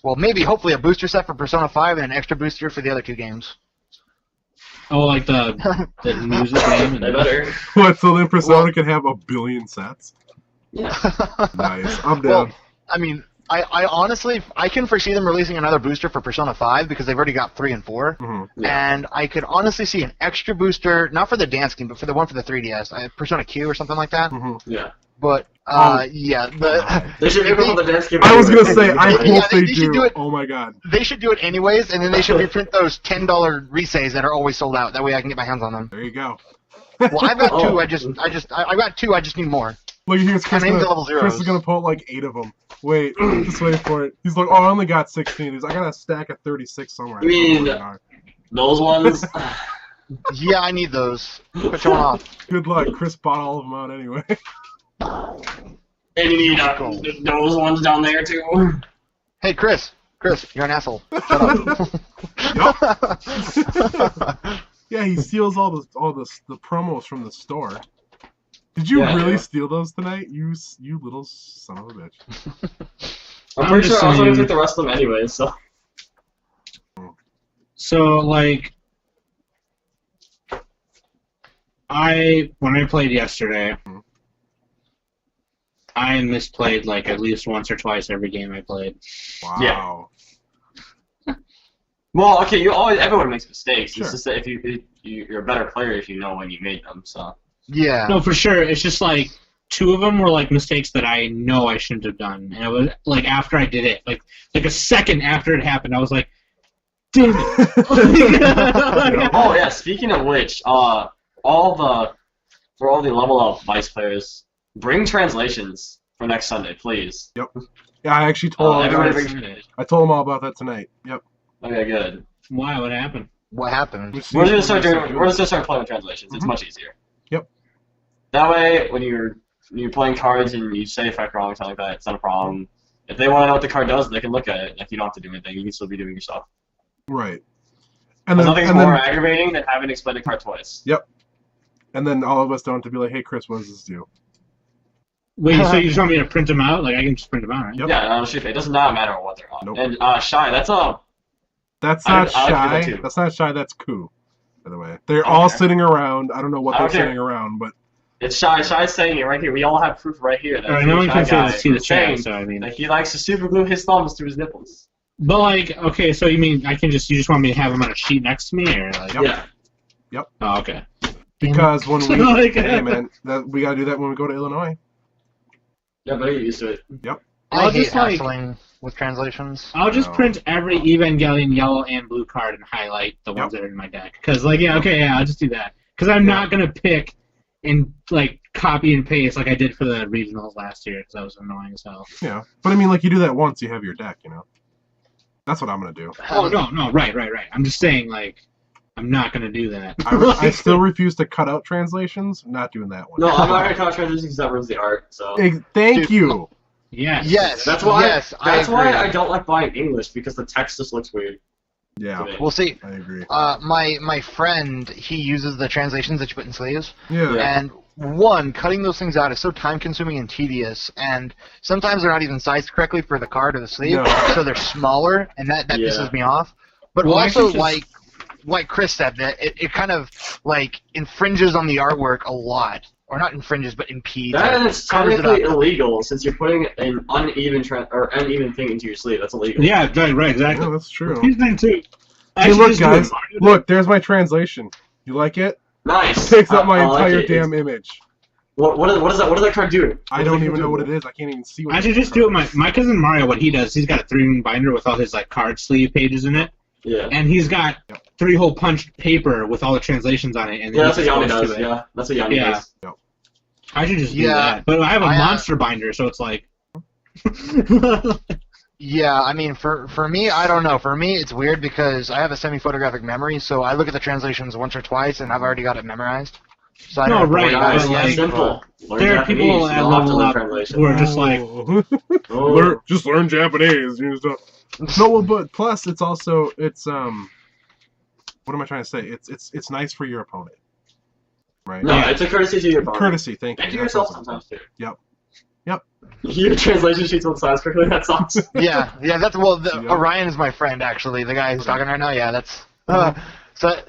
well, maybe hopefully a booster set for Persona 5 and an extra booster for the other 2 games. Oh, like the music game? They better. What, so then Persona can have a billion sets? Yeah. Nice. I'm down. Well, I mean, I honestly, I can foresee them releasing another booster for Persona 5 because they've already got 3 and 4. Mm-hmm. Yeah. And I could honestly see an extra booster, not for the dance game, but for the one for the 3DS, Persona Q or something like that. Mm-hmm. Yeah. But, yeah. They should make the dance game. I was going to say, I hope they should do. do it. Oh my god. They should do it anyways, and then they should reprint those $10 resays that are always sold out. That way I can get my hands on them. There you go. Well, I've got 2. I got 2. I just need more. Look, here's Chris. Level zeros. Chris is going to pull like 8 of them. Wait, just wait for it. He's like, oh, I only got 16. He's like, I got a stack of 36 somewhere. You mean those ones? Yeah, I need those. Quit showing off. Good luck. Chris bought all of them out anyway. And you need those ones down there too. Hey, Chris, you're an asshole. Shut up. Yeah, he steals all the promos from the store. Did you really steal those tonight? You little son of a bitch. I'm pretty sure I was going to take the rest of them anyway, so. So, like, when I played yesterday, I misplayed, like, at least once or twice every game I played. Wow. Yeah. Well, okay, everyone makes mistakes. Sure. It's just that if you're a better player if you know when you made them, so. Yeah. No, for sure. It's just, like, 2 of them were, like, mistakes that I know I shouldn't have done. And it was, like, after I did it. Like a second after it happened, I was like, damn it. Oh, yeah, speaking of which, for all the level up Vice players, bring translations for next Sunday, please. Yep. Yeah, I actually told I told them all about that tonight. Yep. Okay, good. Why? What happened? What happened? We're just gonna start playing with translations. It's much easier. Yep. That way, when you're playing cards and you say effect wrong or something like that, it's not a problem. If they want to know what the card does, they can look at it. If you don't have to do anything, you can still be doing your stuff. Right. Nothing's more aggravating than having to explain the card twice. Yep. And then all of us don't have to be like, hey, Chris, what does this do? Wait, so you just want me to print them out? Like, I can just print them out, right? Yep. Yeah, honestly, it does not matter what they're on. Nope. And Shy, that's a... That's not I like Shy. that too. That's not Shy. That's Coup, by the way. They're all sitting around. I don't know what they're sitting around, but... It's Shy. Shy's saying it right here. We all have proof right here. That no one can see the chat, so I mean... That he likes to super glue his thumbs to his nipples. But, like, okay, so you mean you just want me to have them on a sheet next to me, or like... Yeah. Yep. Oh, okay. Because when we... Like, hey, man, we gotta do that when we go to Illinois. Yeah, but I get used to it. Yep. I hate hassling with translations. I'll just print every Evangelion yellow and blue card and highlight the ones that are in my deck. Because, like, I'll just do that. Because I'm not going to pick and, like, copy and paste like I did for the regionals last year, because that was annoying as hell. Yeah. But, I mean, like, you do that once, you have your deck, you know? That's what I'm going to do. Oh, no, right. I'm just saying, like, I'm not going to do that. I still refuse to cut out translations. I'm not doing that one. No, I'm not going to cut out translations because that ruins the art, so... Thank you! Yes. That's why I don't like buying English, because the text just looks weird. Yeah. Well, see, I agree. my friend, he uses the translations that you put in sleeves. Yeah. And cutting those things out is so time-consuming and tedious, and sometimes they're not even sized correctly for the card or the sleeve, so they're smaller, and that pisses me off. But also, like Chris said, that it kind of, like, infringes on the artwork a lot. Or not infringes, but impedes. That is technically illegal, since you're putting an uneven thing into your sleeve. That's illegal. Yeah, right, exactly. Yeah, that's true. Here's the thing, too. Hey, look, guys. Look, there's my translation. You like it? Nice. It takes up my entire damn image. What does that card do? I don't even know what it is. I can't even see what I should just do it. My cousin Mario, what he does, he's got a 3-ring binder with all his, like, card sleeve pages in it. Yeah. And he's got 3-hole punched paper with all the translations on it. And that's what Yanni does. Yeah, that's what Yanni does. Yep. I should just do that. But I have a monster binder, so it's like... Yeah, I mean, for me, I don't know. For me, it's weird because I have a semi-photographic memory, so I look at the translations once or twice, and I've already got it memorized. So I don't have to worry about it. It's simple. There are people at level up who are just like... Just learn Japanese. You know, no, well, but plus, it's also... It's, what am I trying to say? It's nice for your opponent. Right? No, it's a courtesy to your opponent. Courtesy, thank you. And to yourself sometimes, too. Yep. Your translation sheets on size quickly, that sucks. Yeah, that's, well, Orion is my friend, actually, the guy who's talking right now, yeah, that's, so,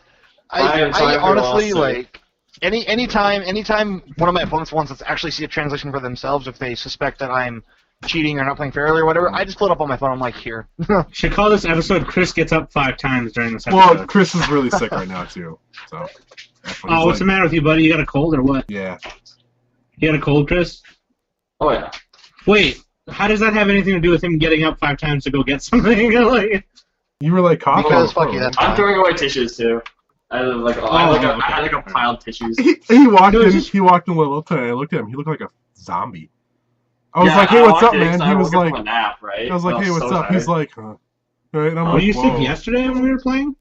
I honestly, like, anytime one of my opponents wants to actually see a translation for themselves, if they suspect that I'm cheating or not playing fairly or whatever, I just pull it up on my phone, I'm like, here. Should call this episode Chris Gets Up 5 times during this episode. Well, Chris is really sick right now, too, so. Oh, what's the matter with you, buddy? You got a cold or what? Yeah. You got a cold, Chris? Oh, yeah. Wait, how does that have anything to do with him getting up 5 times to go get something? Like, you were like coughing. Because fuck you, that's I'm throwing away tissues too. I had like a pile of tissues. He walked in. He walked in a little today. I looked at him. He looked like a zombie. I was like, "Hey, what's up, man?" He was like, nap, right? "I was like, hey, what's up?" He's like, "Huh." Right? And I'm were like, you sick yesterday when we were playing?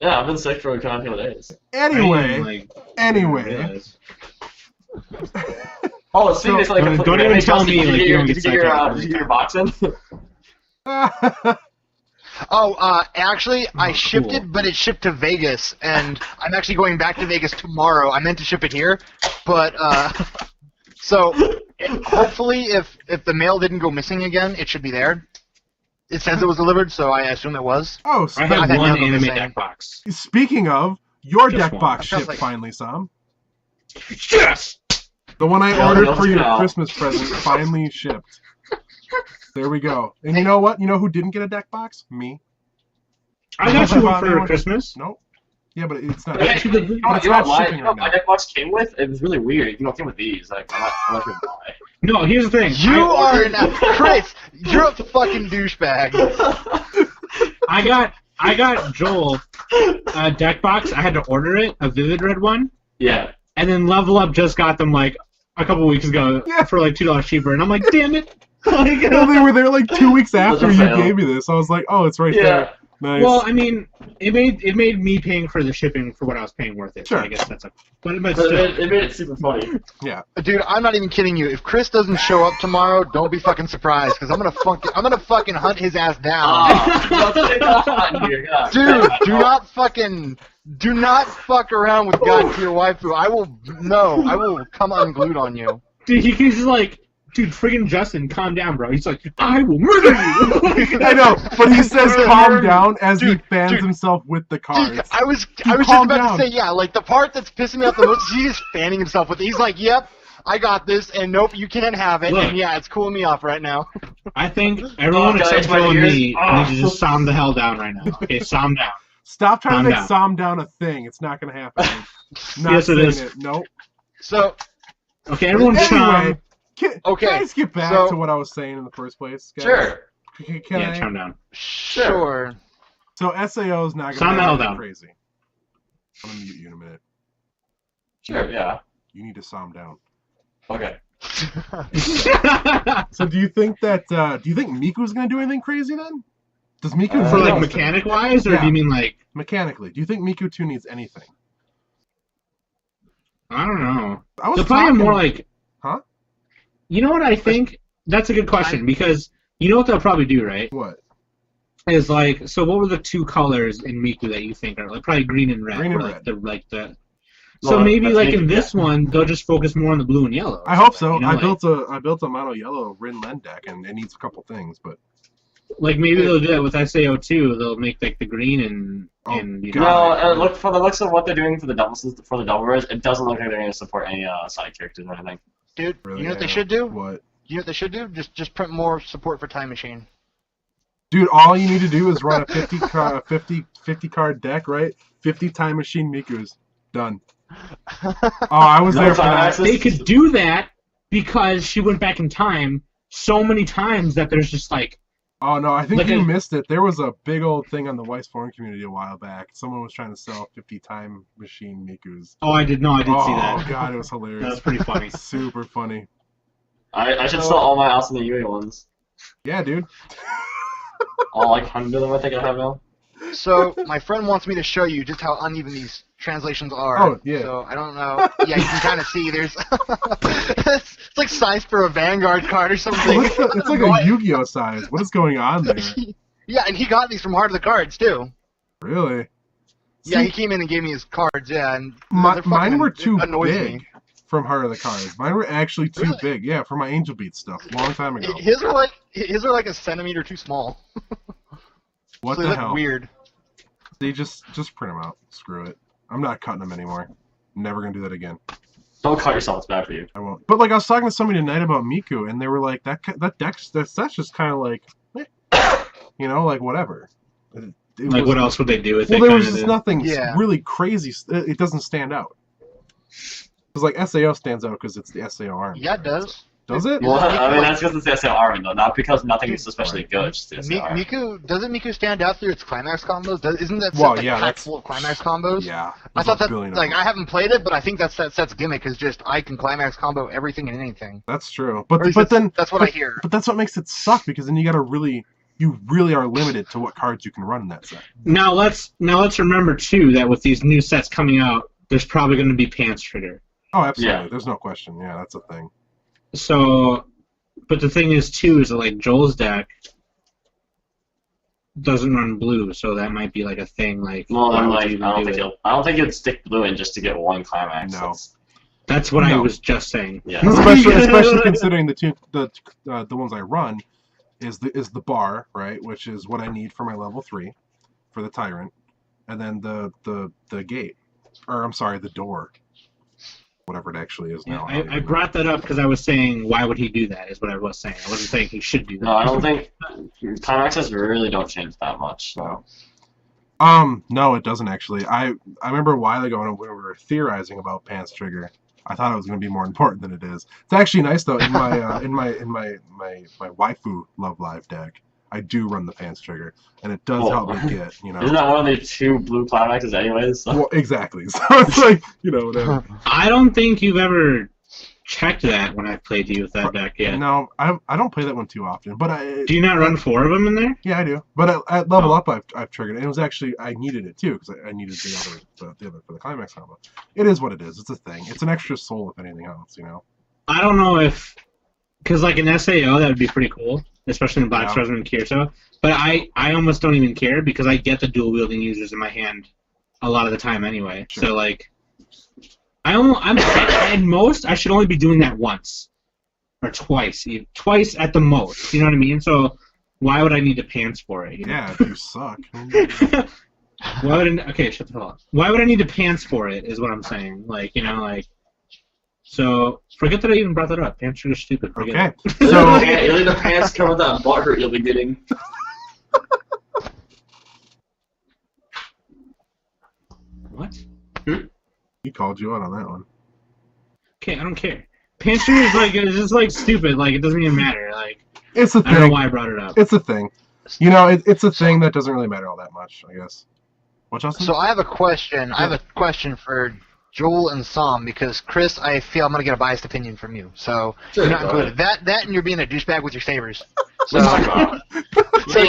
Yeah, I've been sick for a couple of days. Anyway. Oh, speaking of like, don't even tell me like you don't did you get your box in? Actually, I shipped it, but it shipped to Vegas, and I'm actually going back to Vegas tomorrow. I meant to ship it here, but, so, hopefully, if the mail didn't go missing again, it should be there. It says it was delivered, so I assume it was. Oh, I have one anime deck box. Speaking of, your Just deck one. box Sounds shipped like- finally, Sam. Yes! The one I Yeah, ordered let's for your go. Christmas present finally shipped. There we go. And you know what? You know who didn't get a deck box? Me. I got you one for Christmas. Nope. Yeah, but it's not. Hey, But it's not shipping right my now. deck box came with? It was really weird. You know, it came with these. Like, I'm not gonna buy. No, here's the thing. You are not, Chris, you're a fucking douchebag. I got Joel a deck box. I had to order it, a Vivid Red one. Yeah. And then Level Up just got them like a couple weeks ago for like $2 cheaper, and I'm like, damn it! Like, Well, they were there like 2 weeks after you fail. gave me this. I was like, oh, it's right there. Nice. well, I mean, it made me paying for the shipping for what I was paying worth it. Sure. So I guess that's a but But still. it made it super funny. Dude, I'm not even kidding you. If Chris doesn't show up tomorrow, don't be fucking surprised, because I'm gonna fucking hunt his ass down. Let's take off on here. Yeah. Dude, do not fuck around with God tier waifu. I will come unglued on you. Dude, he's just like, dude, friggin' Justin, calm down, bro. He's like, I will murder you. I know, but he says calm down as he fans himself with the cards. Dude, I was just calm about down. to say, yeah, like the part that's pissing me off the most is he's fanning himself with it. He's like, yep, I got this, and nope, you can't have it, Look. and yeah, it's cooling me off right now. I think everyone guys, except my Joel and ears. me need to just calm the hell down right now. Okay, calm down. Stop trying Calm to make down. Psalm down a thing. It's not going to happen. Not Yes, it saying is. it. Nope. So, Okay, everyone calm. Anyway, can I just get back so- to what I was saying in the first place? Guys? Sure. Can Yeah, I? calm down. sure. So SAO is not Calm the going hell to down. be crazy. I'm going to mute you in a minute. Sure, yeah. You need to calm down. Okay. So do you think Miku's going to do anything crazy then? Does Miku For need like anything? mechanic wise, or Yeah. do you mean like Mechanically, do you think Miku 2 needs anything? I don't know? I was They'll probably talking, more like, Huh? You know what I think? That's a good question because you know what they'll probably do, right? What? Is like, so what were the two colors in Miku that you think are like probably green and red? Green and or, like, red. the So Well, maybe that's like Miku, in this one they'll just focus more on the blue and yellow. or I hope so. something, you know, I built a mono yellow Rin Len deck, and it needs a couple things, but like maybe they'll do that with SAO2. They'll make like the green and Oh, you God. know. No, look for the looks of what they're doing for the double rares. It doesn't look like they're going to support any side characters or anything. Dude, really, you know what they yeah. should do? What? You know what they should do? Just print more support for Time Machine. Dude, all you need to do is run a 50 card deck, right? 50 Time Machine Mikus. Done. Oh, I was No there for time that. access? They could do that because she went back in time so many times that there's just like Oh no, I think Like you a- missed it. There was a big old thing on the Weiss forum community a while back. Someone was trying to sell 50 time machine Mikus. Oh, I did see Oh that. god, it was That was hilarious. pretty funny. Super funny. I should sell all my Austin and Yui ones. Yeah, dude. All like 100 of them I think I have now. So my friend wants me to show you just how uneven these translations are. Oh, yeah. So I don't know. Yeah, you can kind of see there's. It's like size for a Vanguard card or something. It's like a Yu-Gi-Oh size. What is going on there? Yeah, and he got these from Heart of the Cards too. Really? Yeah, See, he came in and gave me his cards. Yeah, and mine fucking were too annoys big me. from Heart of the Cards. Mine were actually too Really? big. Yeah, for my Angel Beat stuff, a long time ago. His are like a centimeter too small. What So the they look hell? weird. They just print them out. Screw it. I'm not cutting them anymore. Never gonna do that again. Don't cut yourself, it's bad for you. I won't. But like I was talking to somebody tonight about Miku, and they were like, that deck's that's just kind of like, you know, like whatever. It Like, was, what else would they do with well, it? there was kinda just then? nothing Yeah. really crazy. It doesn't stand out. Because like SAO stands out because it's the SAO arm. Yeah, it does. Does it? Well, I mean, that's because it's the SAO army, though, not because nothing is especially good, it's just the SAO army. Doesn't Miku stand out through its climax combos? Isn't that set Well, like yeah, packed that's- full of climax combos? Yeah. I there's thought a that billion of like them. I haven't played it, but I think that's that set's gimmick is just I can climax combo everything and anything. That's true. Or But at least but then that's what I hear. But that's what makes it suck because then you really are limited to what cards you can run in that set. Now let's remember too that with these new sets coming out, there's probably going to be pants trigger. Oh, absolutely. Yeah. There's no question. Yeah, that's a thing. So, but the thing is too is that like Joel's deck doesn't run blue, so that might be like a thing. Like, Well, why then, would like, you I even do it? don't think you'd stick blue in just to get one climax. No. That's what I No. was just saying. Yeah. especially considering the ones I run is the bar, right, which is what I need for my level 3 for the Tyrant, and then the gate, or I'm sorry, the door, whatever it actually is Yeah, now. I brought that up because I was saying, why would he do that? Is what I was saying. I wasn't saying he should do that. No, I don't think climaxes really don't change that much. So. No, it doesn't actually. I remember a while ago when we were theorizing about Pants Trigger, I thought it was going to be more important than it is. It's actually nice though. In my my waifu Love Live deck, I do run the Pants Trigger, and it does Oh. help me get, you know. Isn't that one of the 2 blue climaxes anyways? So. Well, exactly. So it's like, you know, whatever. I don't think you've ever checked that when I played you with that deck yet. No, I don't play that one too often, but Do you not run 4 of them in there? yeah, I do. But at level Oh. up, I've triggered it. And it was actually, I needed it too because I needed the other for the climax combo. It is what it is. It's a thing. It's an extra soul if anything else, you know. I don't know if, because like an SAO that would be pretty cool, especially in Black Yeah. Stars and Kirito. But I almost don't even care because I get the dual wielding users in my hand a lot of the time anyway. Sure. So like, at most I should only be doing that once or twice at the most. You know what I mean? So why would I need to pants for it? You know? Yeah, if you suck. Why would okay, shut the hell up. Why would I need to pants for it? Is what I'm saying. Like, you know, like. So forget that I even brought that up. Pants are stupid. Forget Okay. it. So You'll need the pants cover that butt hurt you'll be getting. What? he called you out on that one. Okay, I don't care. Pants is like it's just like stupid. Like it doesn't even matter. Like It's a I don't know thing. why I brought it up. It's a thing. You know, it's a thing that doesn't really matter all that much, I guess. What, Justin? So I have a question. I have a question for Joel and Sam because Chris, I feel I'm gonna get a biased opinion from you. So Sure, you're not go included. That and you're being a douchebag with your savers. So, What are you talking about? so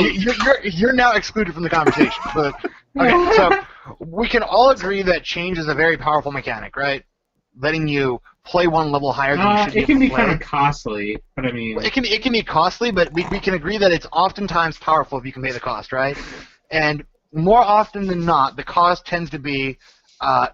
you're now excluded from the conversation. But okay, so we can all agree that change is a very powerful mechanic, right? Letting you play one level higher than you should It can be be able to kind play. of costly, but I mean, It can be costly, but we can agree that it's oftentimes powerful if you can pay the cost, right? And more often than not, the cost tends to be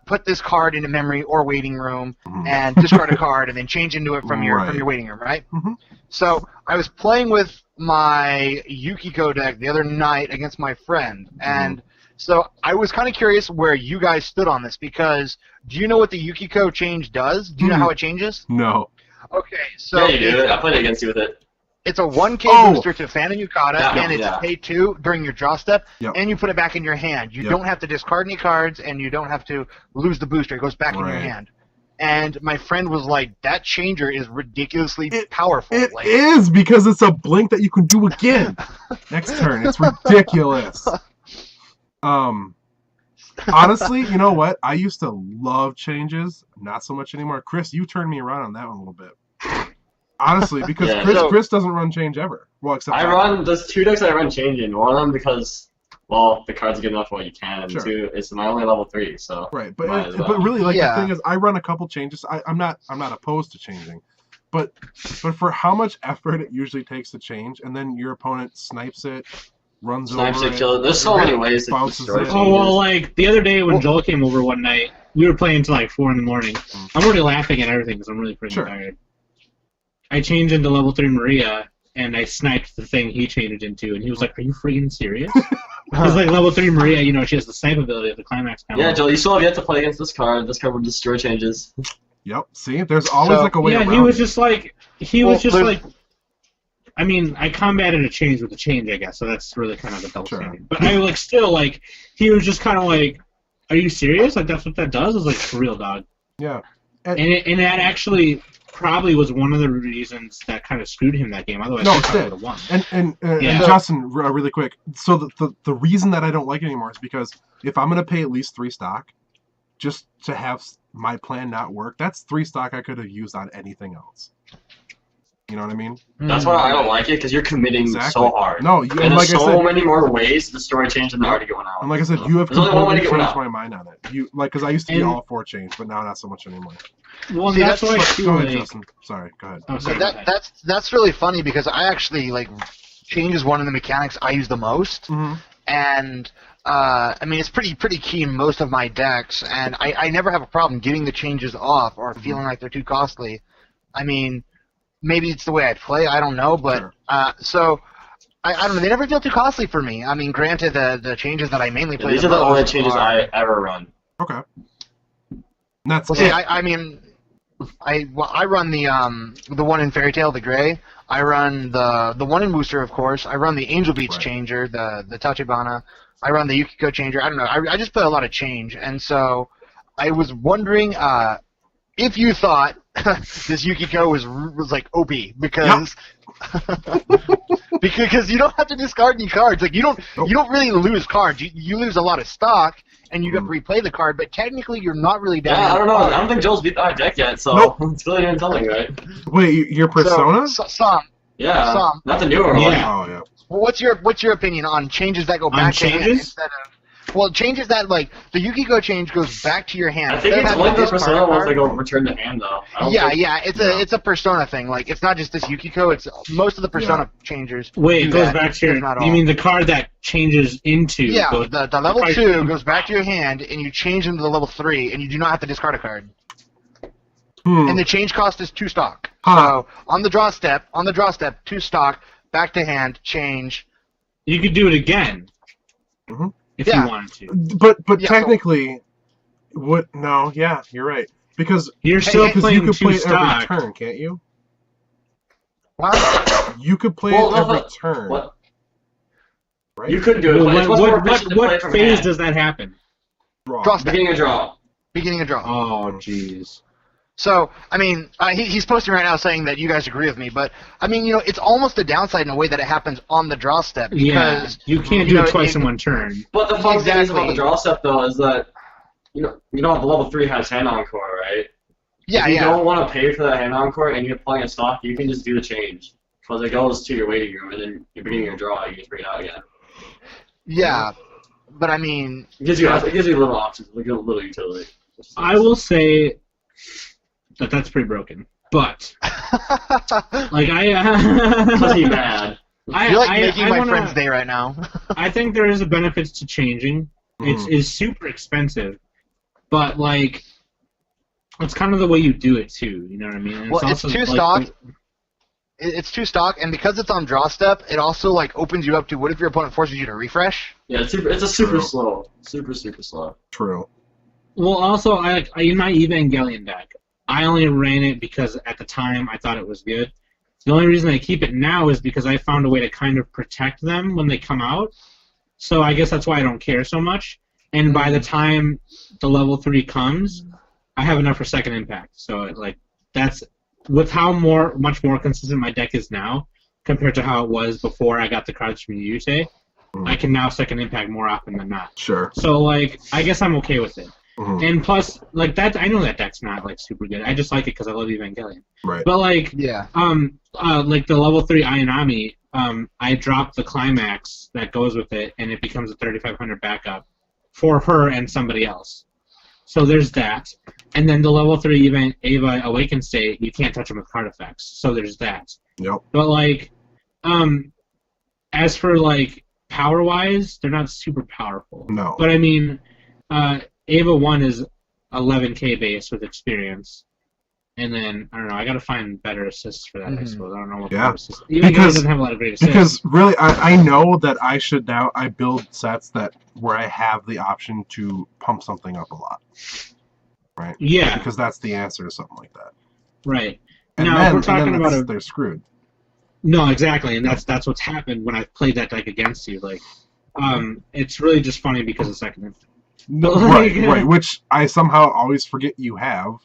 put this card into memory or waiting room and discard a card and then change into it from your waiting room, right? Mhm. So I was playing with my Yukiko deck the other night against my friend, and so I was kind of curious where you guys stood on this because do you know what the Yukiko change does? Do you know how it changes? No. Okay, so Yeah, you do. I played against you with it. it's a 1K Oh! booster to Fan and Yukata, Yeah, and it's yeah. pay 2 during your draw step, Yep. and you put it back in your hand. You Yep. don't have to discard any cards, and you don't have to lose the booster. It goes back in your Right. hand. and my friend was like, "That changer is ridiculously powerful." It like, is because it's a blink that you can do again next turn. It's ridiculous. Honestly, you know what? I used to love changes, not so much anymore. Chris, you turned me around on that one a little bit. Honestly, because Yeah. Chris doesn't run change ever. Well, except There's 2 decks I run change in. One of them because, well, the cards are good enough for what you can, and Sure. 2, it's my only level 3, so. Right, Might but as well. but really, like Yeah. the thing is, I run a couple changes. I'm not opposed to changing, but for how much effort it usually takes to change, and then your opponent snipes it, runs Snipes over it, kills it. There's so many ways to bounces destroy it. changes. Oh, well, like, the other day when Joel came over one night, we were playing until like 4 in the morning. I'm already laughing at everything because I'm really freaking Sure. tired. I changed into level 3 Maria, and I sniped the thing he changed into, and he was like, "Are you freaking serious?" Because like level 3 Maria, you know, she has the snipe ability at the climax combo. Yeah, Joel, you still have yet to play against this card. This card will destroy changes. Yep. See, there's always So- like a way Yeah, around. he was it. just like, I mean, I combated a change with a change, I guess, so that's really kind of a double Sure. standard. But I, like, still, like, he was just kind of like, "Are you serious? Like, that's what that does?" I was like, "For real, dog." Yeah. And that actually probably was one of the reasons that kind of screwed him that game. Otherwise, No, he it probably did. would have won. And Yeah. Justin, really quick. So the reason that I don't like it anymore is because if I'm gonna pay at least 3 stock, just to have my plan not work, that's 3 stock I could have used on anything else. You know what I mean? That's why I don't like it, because you're committing Exactly. so hard. No, And and there's like I so said, many more ways to destroy change than already going out. and like I said, you have There's only one way to completely get changed out. my mind on it. You like because I used to be And- all for change, but now not so much anymore. Well, See, that's why I that's- feel Go ahead, like... Justin. Sorry, go ahead. Oh, So sorry, go ahead. that's really funny because I actually like change is one of the mechanics I use the most, Mm-hmm. and I mean it's pretty key in most of my decks, and I never have a problem getting the changes off or feeling like they're too costly. I mean, maybe it's the way I play, I don't know, but Sure. so I don't know, they never feel too costly for me. I mean, granted, the changes that I mainly Yeah, play these are the most only changes are- I ever run. Okay. And that's Well, it. see, I mean, I run the one in Fairy Tale, the Gray. I run the one in Booster, of course. I run the Angel Beats Right. changer, the Tachibana. I run the Yukiko changer. I don't know. I just play a lot of change, and so I was wondering if you thought this Yukiko was like OP because because you don't have to discard any cards. Like you don't really lose cards. You lose a lot of stock, and you have to replay the card. But technically, you're not really down. Yeah, I don't know. cards. I don't think Joel's beat our deck yet, so Nope. it's really doing something, right? Wait, your persona? Some. Yeah, Some. not the newer one. Yeah. Oh yeah. Well, what's your opinion on changes that go back to hand changes? instead of? Well, changes that like the Yukiko change goes back to your hand. I think Instead of it's having only to the discard a persona ones card- that go return to hand, though. I don't Yeah, think- yeah, it's a persona thing. Like it's not just this Yukiko. It's most of the persona changers. Wait, do it goes that, back to if your... not You all. mean the card that changes into... Yeah, goes- the level Right. 2 goes back to your hand, and you change into the level 3, and you do not have to discard a card. And the change cost is 2 stock. Huh. So on the draw step, 2 stock, back to hand, change. You could do it again. Mhm. If Yeah. you wanted to. But Yeah, technically, no, yeah, you're right. Because You're still because playing you could 2 play it stock. every turn, can't you? What? You could play Well, it every no, turn, What? right? You could do it, but it's much more efficient to play What from phase hand. does that happen? Draw step. Beginning of draw. Beginning of draw. Oh, jeez. So, I mean, he's posting right now saying that you guys agree with me, but, I mean, you know, it's almost a downside in a way that it happens on the draw step, Yeah, because, you can't you do know, it twice in- in one turn. But the fun thing is Exactly. about the draw step, though, is that you know the level 3 has hand encore, right? yeah, If you yeah. don't want to pay for that hand encore and you're playing a stock, you can just do the change. Because it goes to your waiting room, and then you're beginning your draw, you just bring it out again. Yeah, but, I mean, It gives you little options, like a little utility. I will say that that's pretty broken. But, like, Because he's I... mad. you're like making my wanna- friend's day right now. I think there is a benefit to changing. It's super expensive, but like, it's kind of the way you do it too. You know what I mean? And Well, it's also, 2 like, stock. It's 2 stock, and because it's on draw step, it also, like, opens you up to what if your opponent forces you to refresh? Yeah, it's a super True. slow. Super slow. True. Well, also, I in my Evangelion deck, I only ran it because at the time I thought it was good. The only reason I keep it now is because I found a way to kind of protect them when they come out. So I guess that's why I don't care so much. And by the time the level 3 comes, I have enough for second impact. So like that's with how much more consistent my deck is now compared to how it was before I got the cards from Yute. I can now second impact more often than not. Sure. So like I guess I'm okay with it. Mhm. And plus, like that, I know that deck's not like super good. I just like it because I love Evangelion. Right. But like, Yeah. like the level 3 Ayanami, I drop the climax that goes with it, and it becomes a 3,500 backup for her and somebody else. So there's that. And then the level 3 event Ava Awakened State, you can't touch them with card effects. So there's that. Yep. But like, as for like power wise, they're not super powerful. No. But I mean, Ava 1 is 11k base with experience. And then, I don't know, I gotta find better assists for that, I suppose. I don't know what Yeah. assists. Even though it doesn't have a lot of great assists. Because really, I know that I should now, I build sets where I have the option to pump something up a lot. Right? Yeah. Because that's the answer to something like that. Right. And now, then, if we're talking about they're screwed. No, exactly, and that's what's happened when I've played that deck against you. Like, it's really just funny because of second impact. No, right, which I somehow always forget you have.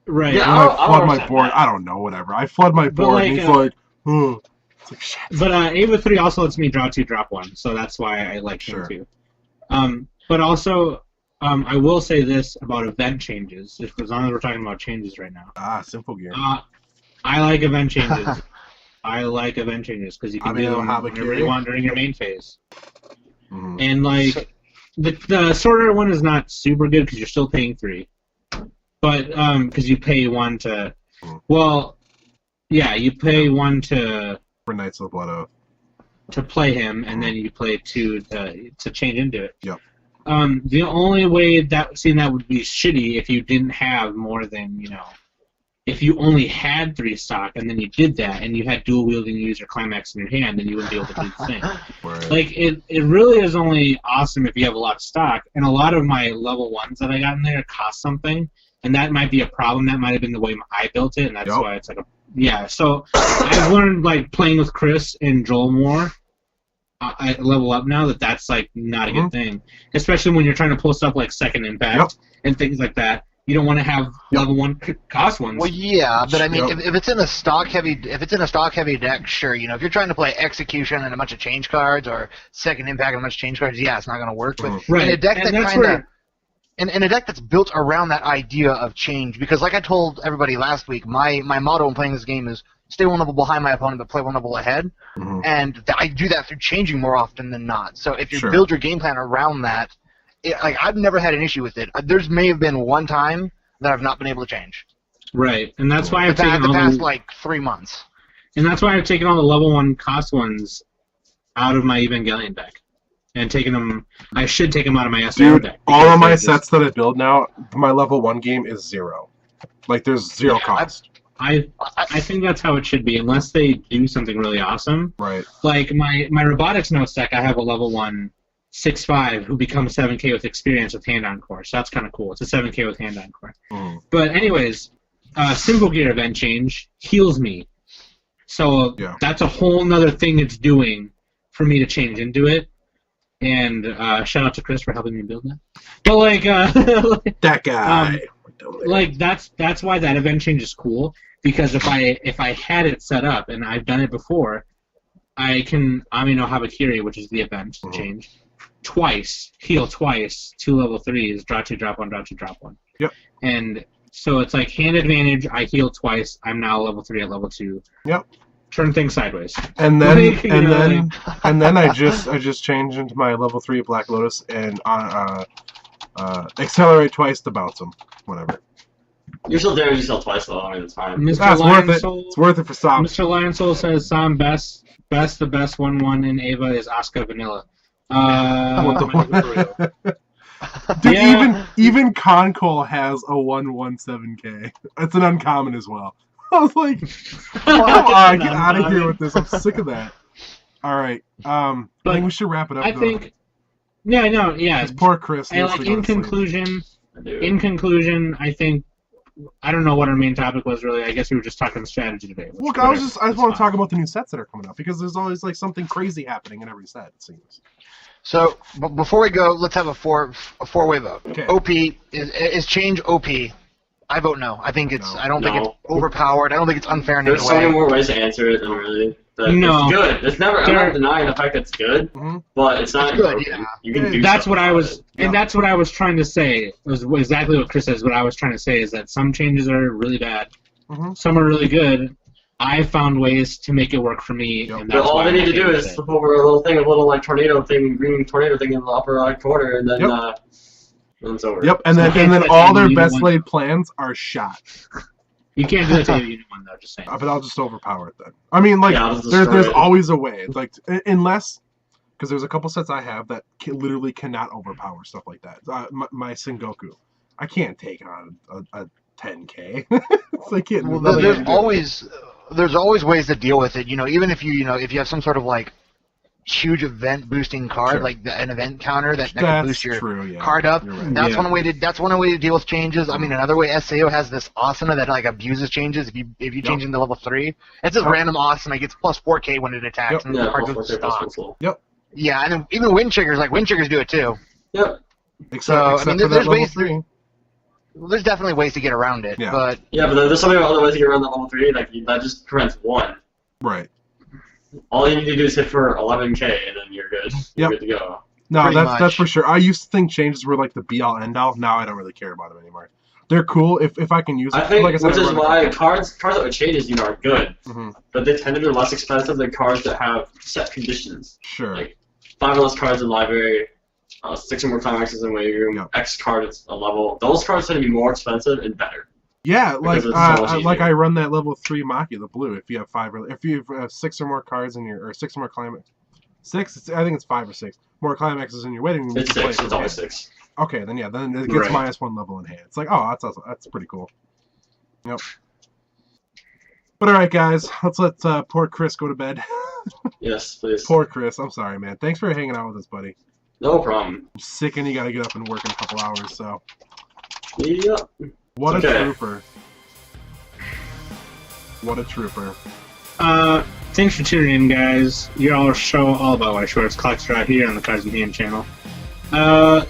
Right. Yeah, When I flood my understand board, that. I don't know, whatever. I flood my board, like, and he's like, oh. It's like, shit. But Ava 3 also lets me draw 2, drop 1, so that's why I like him too. But also, I will say this about event changes, as long as we're talking about changes right now. Simple gear. I like event changes. I like event changes because you can do them whenever you want during your main phase. Mm-hmm. And like, the sorter one is not super good because you're still paying 3. But because you pay 1 to, well, yeah, you pay 1 to For Knights of the Blood Oath. to play him, and then you play 2 to change into it. Yep. The only way that would be shitty if you didn't have more than, if you only had 3 stock and then you did that and you had dual wielding use your climax in your hand, then you wouldn't be able to do the thing. Right. Like it really is only awesome if you have a lot of stock, and a lot of my level 1s that I got in there cost something, and that might be a problem. That might have been the way I built it, and that's why it's like so I've learned, like, playing with Chris and Joel more. I level up now that's like not a good thing, especially when you're trying to pull stuff like second impact and things like that. You don't want to have level 1 cost ones. Well, yeah, but I mean, if it's in a stock heavy deck, sure. If you're trying to play execution and a bunch of change cards, or second impact and a bunch of change cards, yeah, it's not going to work. But in a deck in a deck that's built around that idea of change, because like I told everybody last week, my motto in playing this game is stay 1 level behind my opponent, but play 1 level ahead. And I do that through changing more often than not. So if you build your game plan around that, I've never had an issue with it. There's may have been one time that I've not been able to change. Right, and that's why I've taken the past like 3 months. And that's why I've taken all the level 1 cost ones out of my Evangelion deck, and taken them. I should take them out of my SR deck. All of my sets that I build now, my level 1 game is 0. Like, there's 0 cost. I think that's how it should be, unless they do something really awesome. Right. Like my robotics notes deck, I have a level 1 6/5 who becomes 7k with experience with hand on core. So that's kind of cool. It's a 7k with hand on core. But anyways, Simple Gear event change heals me. So that's a whole nother thing it's doing for me to change into it. And shout out to Chris for helping me build that. But like that guy. Like that's why that event change is cool, because if I had it set up, and I've done it before, I can Amino Habakiri, which is the event change, twice, heal twice, 2 level 3s, draw 2, drop 1, draw 2, drop 1. Yep. And so it's like hand advantage, I heal twice, I'm now level 3 at level 2. Yep. Turn things sideways. And then and then I just changed into my level 3 Black Lotus and accelerate twice to bounce them. Whatever. You're still damage yourself twice though. I mean, it's fine. Mr. Worth it. It's worth it for Sam. Mr. Lion Soul says Sam best the best 1/1 in Ava is Asuka Vanilla. Dude, even Concol has a 1/17k. It's an uncommon as well. I was like, come on, get out of here with this. I'm sick of that. All right. I think we should wrap it up. I think. Yeah, no, yeah. Poor Chris. In conclusion, I think. I don't know what our main topic was really. I guess we were just talking strategy today. Look, I just want to talk about the new sets that are coming up, because there's always like something crazy happening in every set, it seems. So, before we go, let's have a four-way vote. Okay. OP is change OP I vote no. I think it's. No. I don't think it's overpowered. I don't think it's unfair in any There's so way. many more ways to answer it than really. But No. It's good. It's never. I'm not denying the fact that it's good, Mhm. but it's not It's good, broken. yeah. You can do That's something what I about was, it. and that's what I was trying to say. Was exactly what Chris says. What I was trying to say is that some changes are really bad, Mhm. some are really good. I found ways to make it work for me, Yep. and But that's all why they I'm need to okay do with is it. flip over a little thing, a little like tornado thing, green tornado thing in the upper right corner, and then then it's over. Yep, and So then you can't do that all to their anyone. best laid plans are shot. You can't do that to anyone, though. Just saying. But I'll just overpower it then. I mean, like, Yeah, I'll just there's destroy it. always a way. Like, unless, because there's a couple sets I have that literally cannot overpower stuff like that. My Sengoku, I can't take on a 10K. So I can't. Well, nothing I there's can do. always ways to deal with it. You know, even if you have some sort of like huge event boosting card, Sure. like an event counter that can That's boost your true. Yeah. card up. You're right. That's Yeah. one way to deal with changes. I mean, another way SAO has this Asuna that like abuses changes. If you change into level 3, it's just Yep. random Asuna. It gets plus 4K when it attacks, Yep. and Yeah, the card plus doesn't 4K, stop. plus full. Yeah, and then even wind triggers do it too. Yep. Except, So, I except mean, for that there's level ways to- 3. Well, there's definitely ways to get around it, Yeah. but Yeah, but there's so many other ways to get around that level 3. Like that just prevents 1. Right. All you need to do is hit for 11K, and then you're good. You're Yep. good to go. No, Pretty that's much. for sure. I used to think changes were like the be all end all. Now I don't really care about them anymore. They're cool if I can use them. I think, like I said, which I is run a why couple. cards that with changes, are good, Mhm. but they tend to be less expensive than cards that have set conditions. Sure. Like 5 or less cards in library, 6 or more climaxes in waiting room, Yep. X card is a level. Those cards tend to be more expensive and better. Yeah, like Because it's so much like easier. I run that level 3 Maki, the blue. If you have 5 or if you have 6 or more cards in your 6 or more climax, 6. I think it's 5 or 6 more climaxes in your waiting room. you It's can play 6. for It's always free. 6. Okay, then yeah, then it gets Right. -1 level in hand. It's like, oh, that's awesome. That's pretty cool. Yep. But all right, guys, let's let poor Chris go to bed. Yes, please. Poor Chris. I'm sorry, man. Thanks for hanging out with us, buddy. No problem. I'm sick, and you got to get up and work in a couple hours. So, Yep. what It's a okay. trooper! What a trooper! Thanks for tuning in, guys. You're all show all about White Shorts Collector out here on the Cards in Hand channel.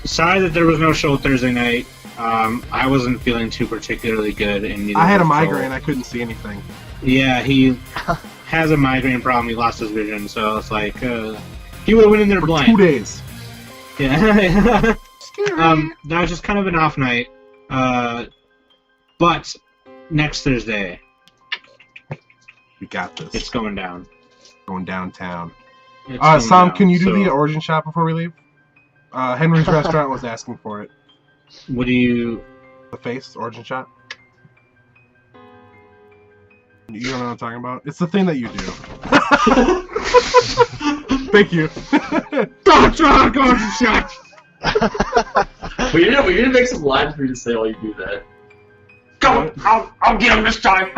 Sorry that there was no show Thursday night. I wasn't feeling too particularly good, and I had a migraine. I couldn't see anything. Yeah, he has a migraine problem. He lost his vision, so it's like he would have went in there For blind. 2 days. Yeah. That was just kind of an off night. But next Thursday, We got this. it's going down. Going downtown. It's going Sam, down, can you do so the origin shot before we leave? Henry's restaurant was asking for it. What do you? The face origin shot. You don't know what I'm talking about? It's the thing that you do. Thank you. Origin shot. We need to make some lines for you to say while you do that. Go! I'll get him this time!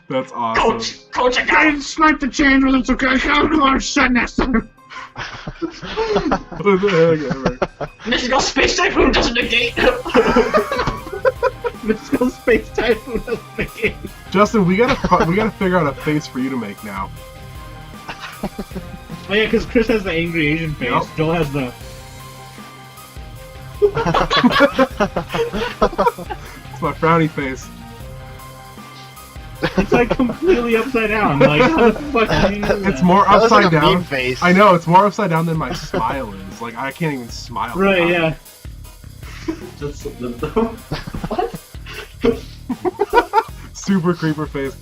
That's awesome. Coach, I I got him! didn't snipe the change, but it's okay. I'm going to shut next time. What the heck, Mystical Space Typhoon doesn't negate! Mystical Space Typhoon is the game. Justin, we gotta figure out a face for you to make now. Oh yeah, because Chris has the angry Asian face. Yep. Joel has the. It's my frowny face. It's like completely upside down. Like how the fuck do you do It's that? more That looks upside like a down. meme face. I know, it's more upside down than my smile is. Like, I can't even smile. Right, yeah. What? Super creeper face.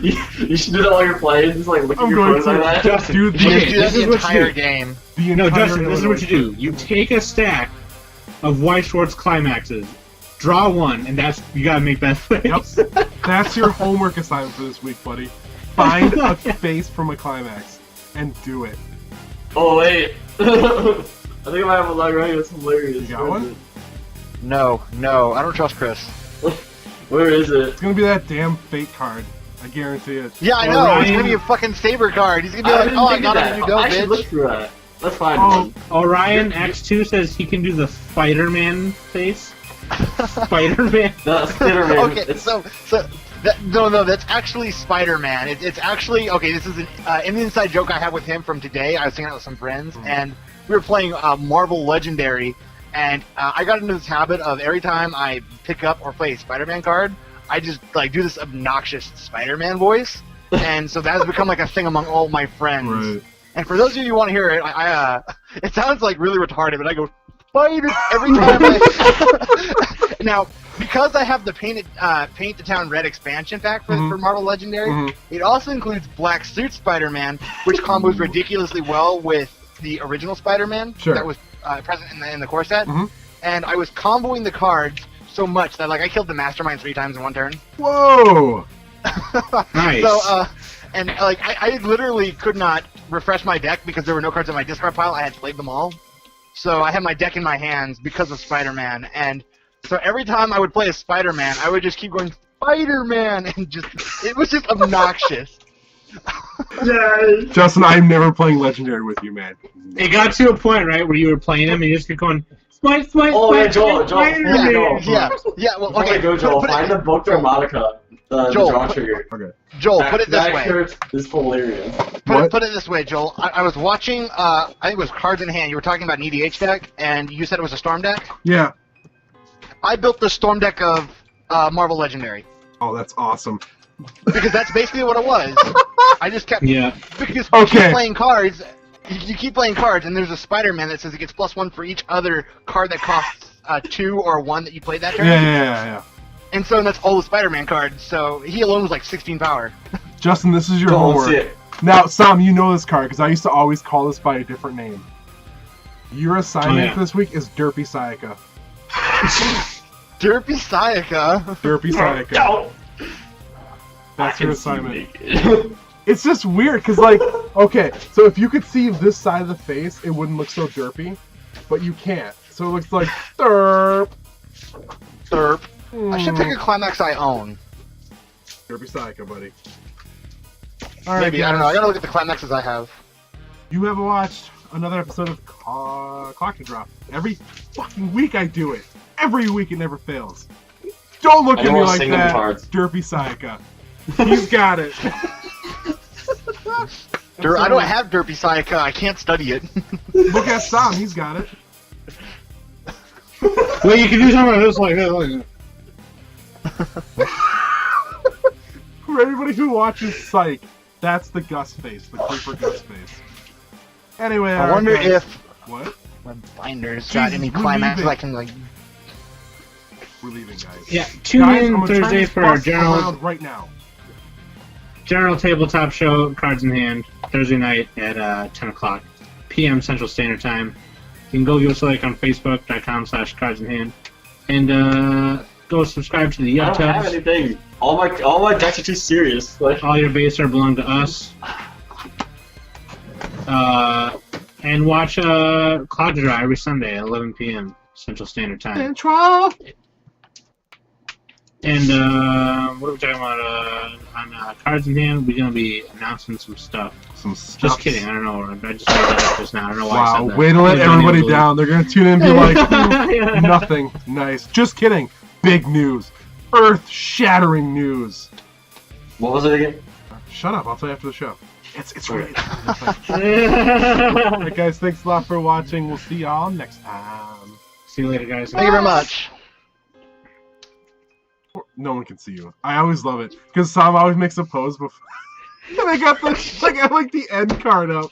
You should do that while you're playing, just like licking I'm your going phone like to. that. Dude, You just Okay, do that this the is what you entire do. game. the No, entire Justin, this is what you Illinois do. You take a stack of White Schwartz climaxes, draw one, and that's you gotta make that face. Yep. That's your homework assignment for this week, buddy. Find a face from a climax and do it. Oh, wait. I think I might have a line right. It's hilarious. You got one? No, I don't trust Chris. Where is it? It's gonna be that damn fate card. I guarantee it. Yeah, I know. Orion- It's gonna be a fucking saber card. He's gonna be I like, didn't oh, I think of got it. that. You go, I should look bitch. through that. Let's find Oh. one. Orion X2 says he can do the Spider-Man face. Spider-Man. No, Spider-Man. Okay, so no, that's actually Spider-Man. It's actually okay. This is an inside joke I have with him from today. I was hanging out with some friends, and we were playing Marvel Legendary, And I got into this habit of every time I pick up or play a Spider-Man card, I just like do this obnoxious Spider-Man voice, and so that has become like a thing among all my friends. Right. And for those of you who want to hear it, it sounds like really retarded, but I go Spider every time. Now, because I have the Paint the Town Red expansion pack for Marvel Legendary, it also includes Black Suit Spider-Man, which combos ridiculously well with the original Spider-Man that was present in the core set. And I was comboing the cards so much that like I killed the Mastermind 3 times in one turn. Whoa! Nice. So, and like I literally could not refresh my deck because there were no cards in my discard pile. I had played them all. So I had my deck in my hands because of Spider-Man, and so every time I would play a Spider-Man, I would just keep going Spider-Man, and it was just obnoxious. Justin, I'm never playing Legendary with you, man. It got to a point, right, where you were playing him and you just kept going, Spike, Oh, yeah, Joel. Yeah, well, Before okay. we go, Joel, find the book from Monica, the draw trigger. Okay. Joel, put it this That way. shirt is hilarious. Put it this way, Joel. I was watching, I think it was Cards in Hand. You were talking about an EDH deck, and you said it was a Storm deck. Yeah. I built the Storm deck of Marvel Legendary. Oh, that's awesome. Because that's basically what it was. I just kept... Yeah. Because you keep playing cards... You keep playing cards, and there's a Spider-Man that says it gets +1 for each other card that costs 2 or 1 that you played that turn. Yeah. And so that's all the Spider-Man cards, so he alone was like 16 power. Justin, this is your homework. Now, Sam, you know this card, because I used to always call this by a different name. Your assignment this week is Derpy Sayaka. Derpy Sayaka? Derpy Sayaka. That's your assignment. It's just weird, because, like, okay, so if you could see this side of the face, it wouldn't look so derpy, but you can't. So it looks like derp. Derp. I should pick a Climax I own. Derpy Sayaka, buddy. Maybe, I don't know. I gotta look at the Climaxes I have. You have watched another episode of Clock to Drop. Every fucking week I do it. Every week it never fails. Don't look at me like that, Derpy Sayaka. He's got it. I don't have Derpy Sayaka. I can't study it. Look at Sam. He's got it. Well, you can do something like this, like that. For everybody who watches Psych, that's the Gus face, the creeper Gus face. Anyway, I wonder if what? my binder's got any climaxes I can like. We're leaving, guys. Yeah, tune in Thursday for our general right now. General tabletop show, Cards in Hand, Thursday night at 10 o'clock p.m. Central Standard Time. You can go give us a like on Facebook.com/cardsinhand, and go subscribe to the I don't have anything. All my decks are too serious. Like... All your base are belong to us. And watch Cloud Dry every Sunday at 11 p.m. Central Standard Time. Intro. And what are we talking about on Cards in Hand? We're gonna be announcing some stuff. Just kidding. I don't know. I just made that up just now. I don't know why I said that. Way to let everybody down. They're gonna tune in and be like, nothing. Nice. Just kidding. Big news. Earth-shattering news. What was it again? Shut up. I'll tell you after the show. It's really. Alright, guys. Thanks a lot for watching. We'll see y'all next time. See you later, guys. Thank you very much. No one can see you. I always love it because Sam always makes a pose before. And I got the like the end card up.